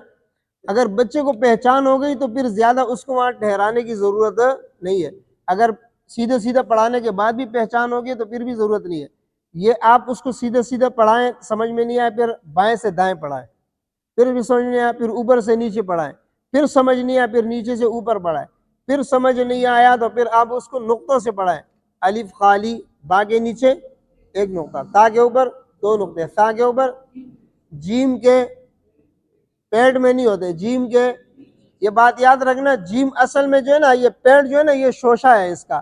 A: اگر بچے کو پہچان ہو گئی تو پھر زیادہ اس کو وہاں ٹھہرانے کی ضرورت نہیں ہے. اگر سیدھے سیدھے پڑھانے کے بعد بھی پہچان ہوگی تو پھر بھی ضرورت نہیں ہے. یہ آپ اس کو سیدھے سیدھے پڑھائیں، سمجھ میں نہیں آئے پھر بائیں سے دائیں پڑھائیں، پھر بھی سمجھ نہیں آیا پھر اوپر سے نیچے پڑھائیں، پھر سمجھ نہیں آیا پھر نیچے سے اوپر پڑھائیں، پھر سمجھ نہیں آیا تو پھر آپ اس کو نقطوں سے پڑھائیں. الف خالی، با کے نیچے ایک نقطہ، تا کے اوپر 2 نقطے، سا کے اوپر. جیم کے پیٹ میں نہیں ہوتے، جیم کے، یہ بات یاد رکھنا. جیم اصل میں جو ہے نا یہ پیٹ جو ہے نا یہ شوشہ ہے اس کا.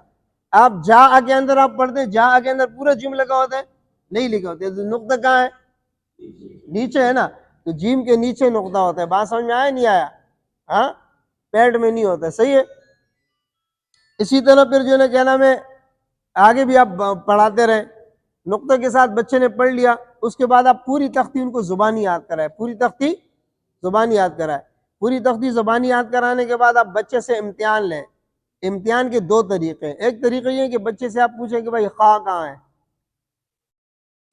A: آپ جا کے اندر آپ پڑھتے ہیں، جا کے اندر پورا جیم لگا ہوتا ہے؟ نہیں لکھا ہوتا ہے. نقطہ کہاں ہے؟ نیچے ہے نا. تو جیم کے نیچے نقطہ ہوتا ہے. بات سمجھ میں آیا نہیں آیا؟ ہاں، پیٹ میں نہیں ہوتا ہے. صحیح ہے. اسی طرح پھر جو ہے نا کیا نام ہے آگے بھی آپ پڑھاتے رہیں. نقطے کے ساتھ بچے نے پڑھ لیا، اس کے بعد آپ پوری تختی ان کو زبانی یاد کرائے. پوری تختی زبانی یاد کرائے. پوری تختی زبانی یاد کرانے کے بعد آپ بچے سے امتحان لیں. امتحان کے 2 طریقے ہیں. ایک طریقہ یہ ہے کہ بچے سے آپ پوچھیں کہ بھائی خا کہاں ہے.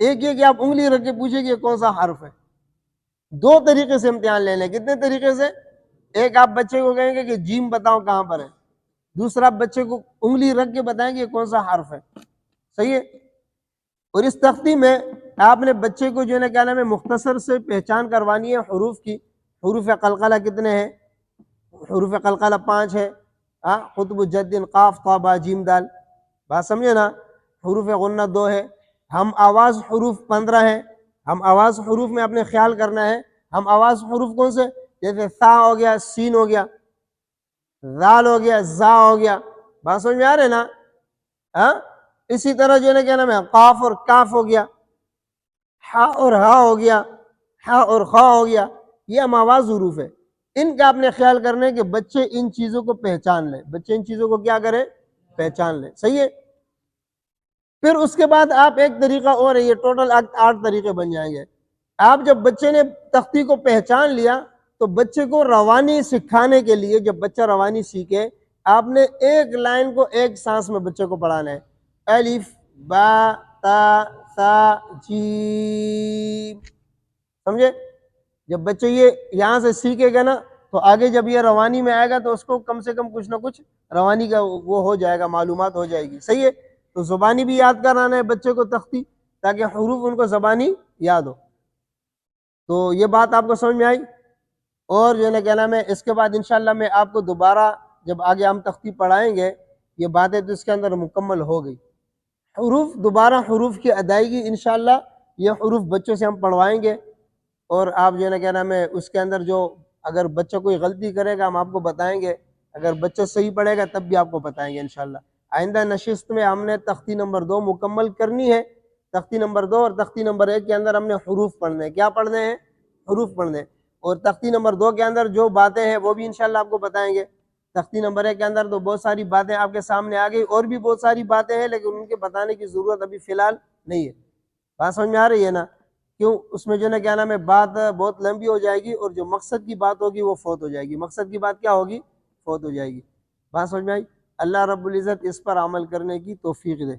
A: ایک یہ کہ آپ انگلی رکھ کے پوچھیں کہ یہ کون سا حرف ہے. 2 طریقے سے امتحان لے لیں. کتنے طریقے سے؟ ایک آپ بچے کو کہیں گے کہ جیم بتاؤ کہاں پر ہے. دوسرا بچے کو انگلی رکھ کے بتائیں کہ یہ کون سا حرف ہے. صحیح ہے. اور اس تختی میں آپ نے بچے کو جو ہے نا کیا نام ہے مختصر سے پہچان کروانی ہے حروف کی. حروف قلقلہ کتنے ہیں؟ حروف قلقلہ 5 ہے. قطب جد قاف طا با جیم دال. بات سمجھے نا؟ حروف غنہ 2 ہے. ہم آواز حروف 15 ہیں. ہم آواز حروف میں اپنے خیال کرنا ہے. ہم آواز حروف کون سے؟ جیسے سا ہو گیا، سین ہو گیا، ذال ہو گیا، زا ہو گیا. بات سمجھ میں آ رہے نا؟ اسی طرح جو ہے نا کیا نام ہے قاف اور کاف ہو گیا. ہا اور ہا ہو گیا، ہا اور خا ہو گیا، یہ ہم آواز حروف ہے، ان کا آپ نے خیال کرنا ہے کہ بچے ان چیزوں کو پہچان لیں، بچے ان چیزوں کو کیا کریں، پہچان لیں، صحیح ہے۔ پھر اس کے بعد آپ ایک طریقہ اور ہے، یہ ٹوٹل 8 طریقے بن جائیں گے۔ آپ جب بچے نے تختی کو پہچان لیا تو بچے کو روانی سکھانے کے لیے، جب بچہ روانی سیکھے، آپ نے ایک لائن کو ایک سانس میں بچے کو پڑھانا ہے، الف با تا سا جیم، سمجھے؟ جب بچے یہ یہاں سے سیکھے گا نا تو آگے جب یہ روانی میں آئے گا تو اس کو کم سے کم کچھ نہ کچھ روانی کا وہ ہو جائے گا، معلومات ہو جائے گی، صحیح ہے۔ تو زبانی بھی یاد کرانا ہے بچے کو تختی، تاکہ حروف ان کو زبانی یاد ہو۔ تو یہ بات آپ کو سمجھ میں آئی؟ اور جو ہے نا کیا نام ہے، اس کے بعد انشاءاللہ میں آپ کو دوبارہ جب آگے ہم تختی پڑھائیں گے، یہ باتیں تو اس کے اندر مکمل ہو گئی۔ حروف، دوبارہ حروف کی ادائیگی انشاءاللہ یہ حروف بچوں سے ہم پڑھوائیں گے، اور آپ جو ہے نا کیا نام ہے اس کے اندر جو اگر بچہ کوئی غلطی کرے گا ہم آپ کو بتائیں گے، اگر بچہ صحیح پڑھے گا تب بھی آپ کو بتائیں گے انشاءاللہ۔ آئندہ نشست میں ہم نے تختی نمبر 2 مکمل کرنی ہے، تختی نمبر 2 اور تختی نمبر 1 کے اندر ہم نے حروف پڑھنے ہیں، کیا پڑھنے ہیں؟ حروف پڑھنے ہیں، اور تختی نمبر 2 کے اندر جو باتیں ہیں وہ بھی انشاءاللہ آپ کو بتائیں گے۔ تختی نمبر 1 کے اندر تو بہت ساری باتیں آپ کے سامنے آ گئی، اور بھی بہت ساری باتیں ہیں لیکن ان کے بتانے کی ضرورت ابھی فی الحال نہیں ہے، بات سمجھ میں آ رہی ہے نا؟ کیوں؟ اس میں جو ہے نا کیا نام ہے بات بہت لمبی ہو جائے گی، اور جو مقصد کی بات ہوگی وہ فوت ہو جائے گی، مقصد کی بات کیا ہوگی؟ فوت ہو جائے گی، بات سمجھ میں آئی؟ اللہ رب العزت اس پر عمل کرنے کی توفیق دے۔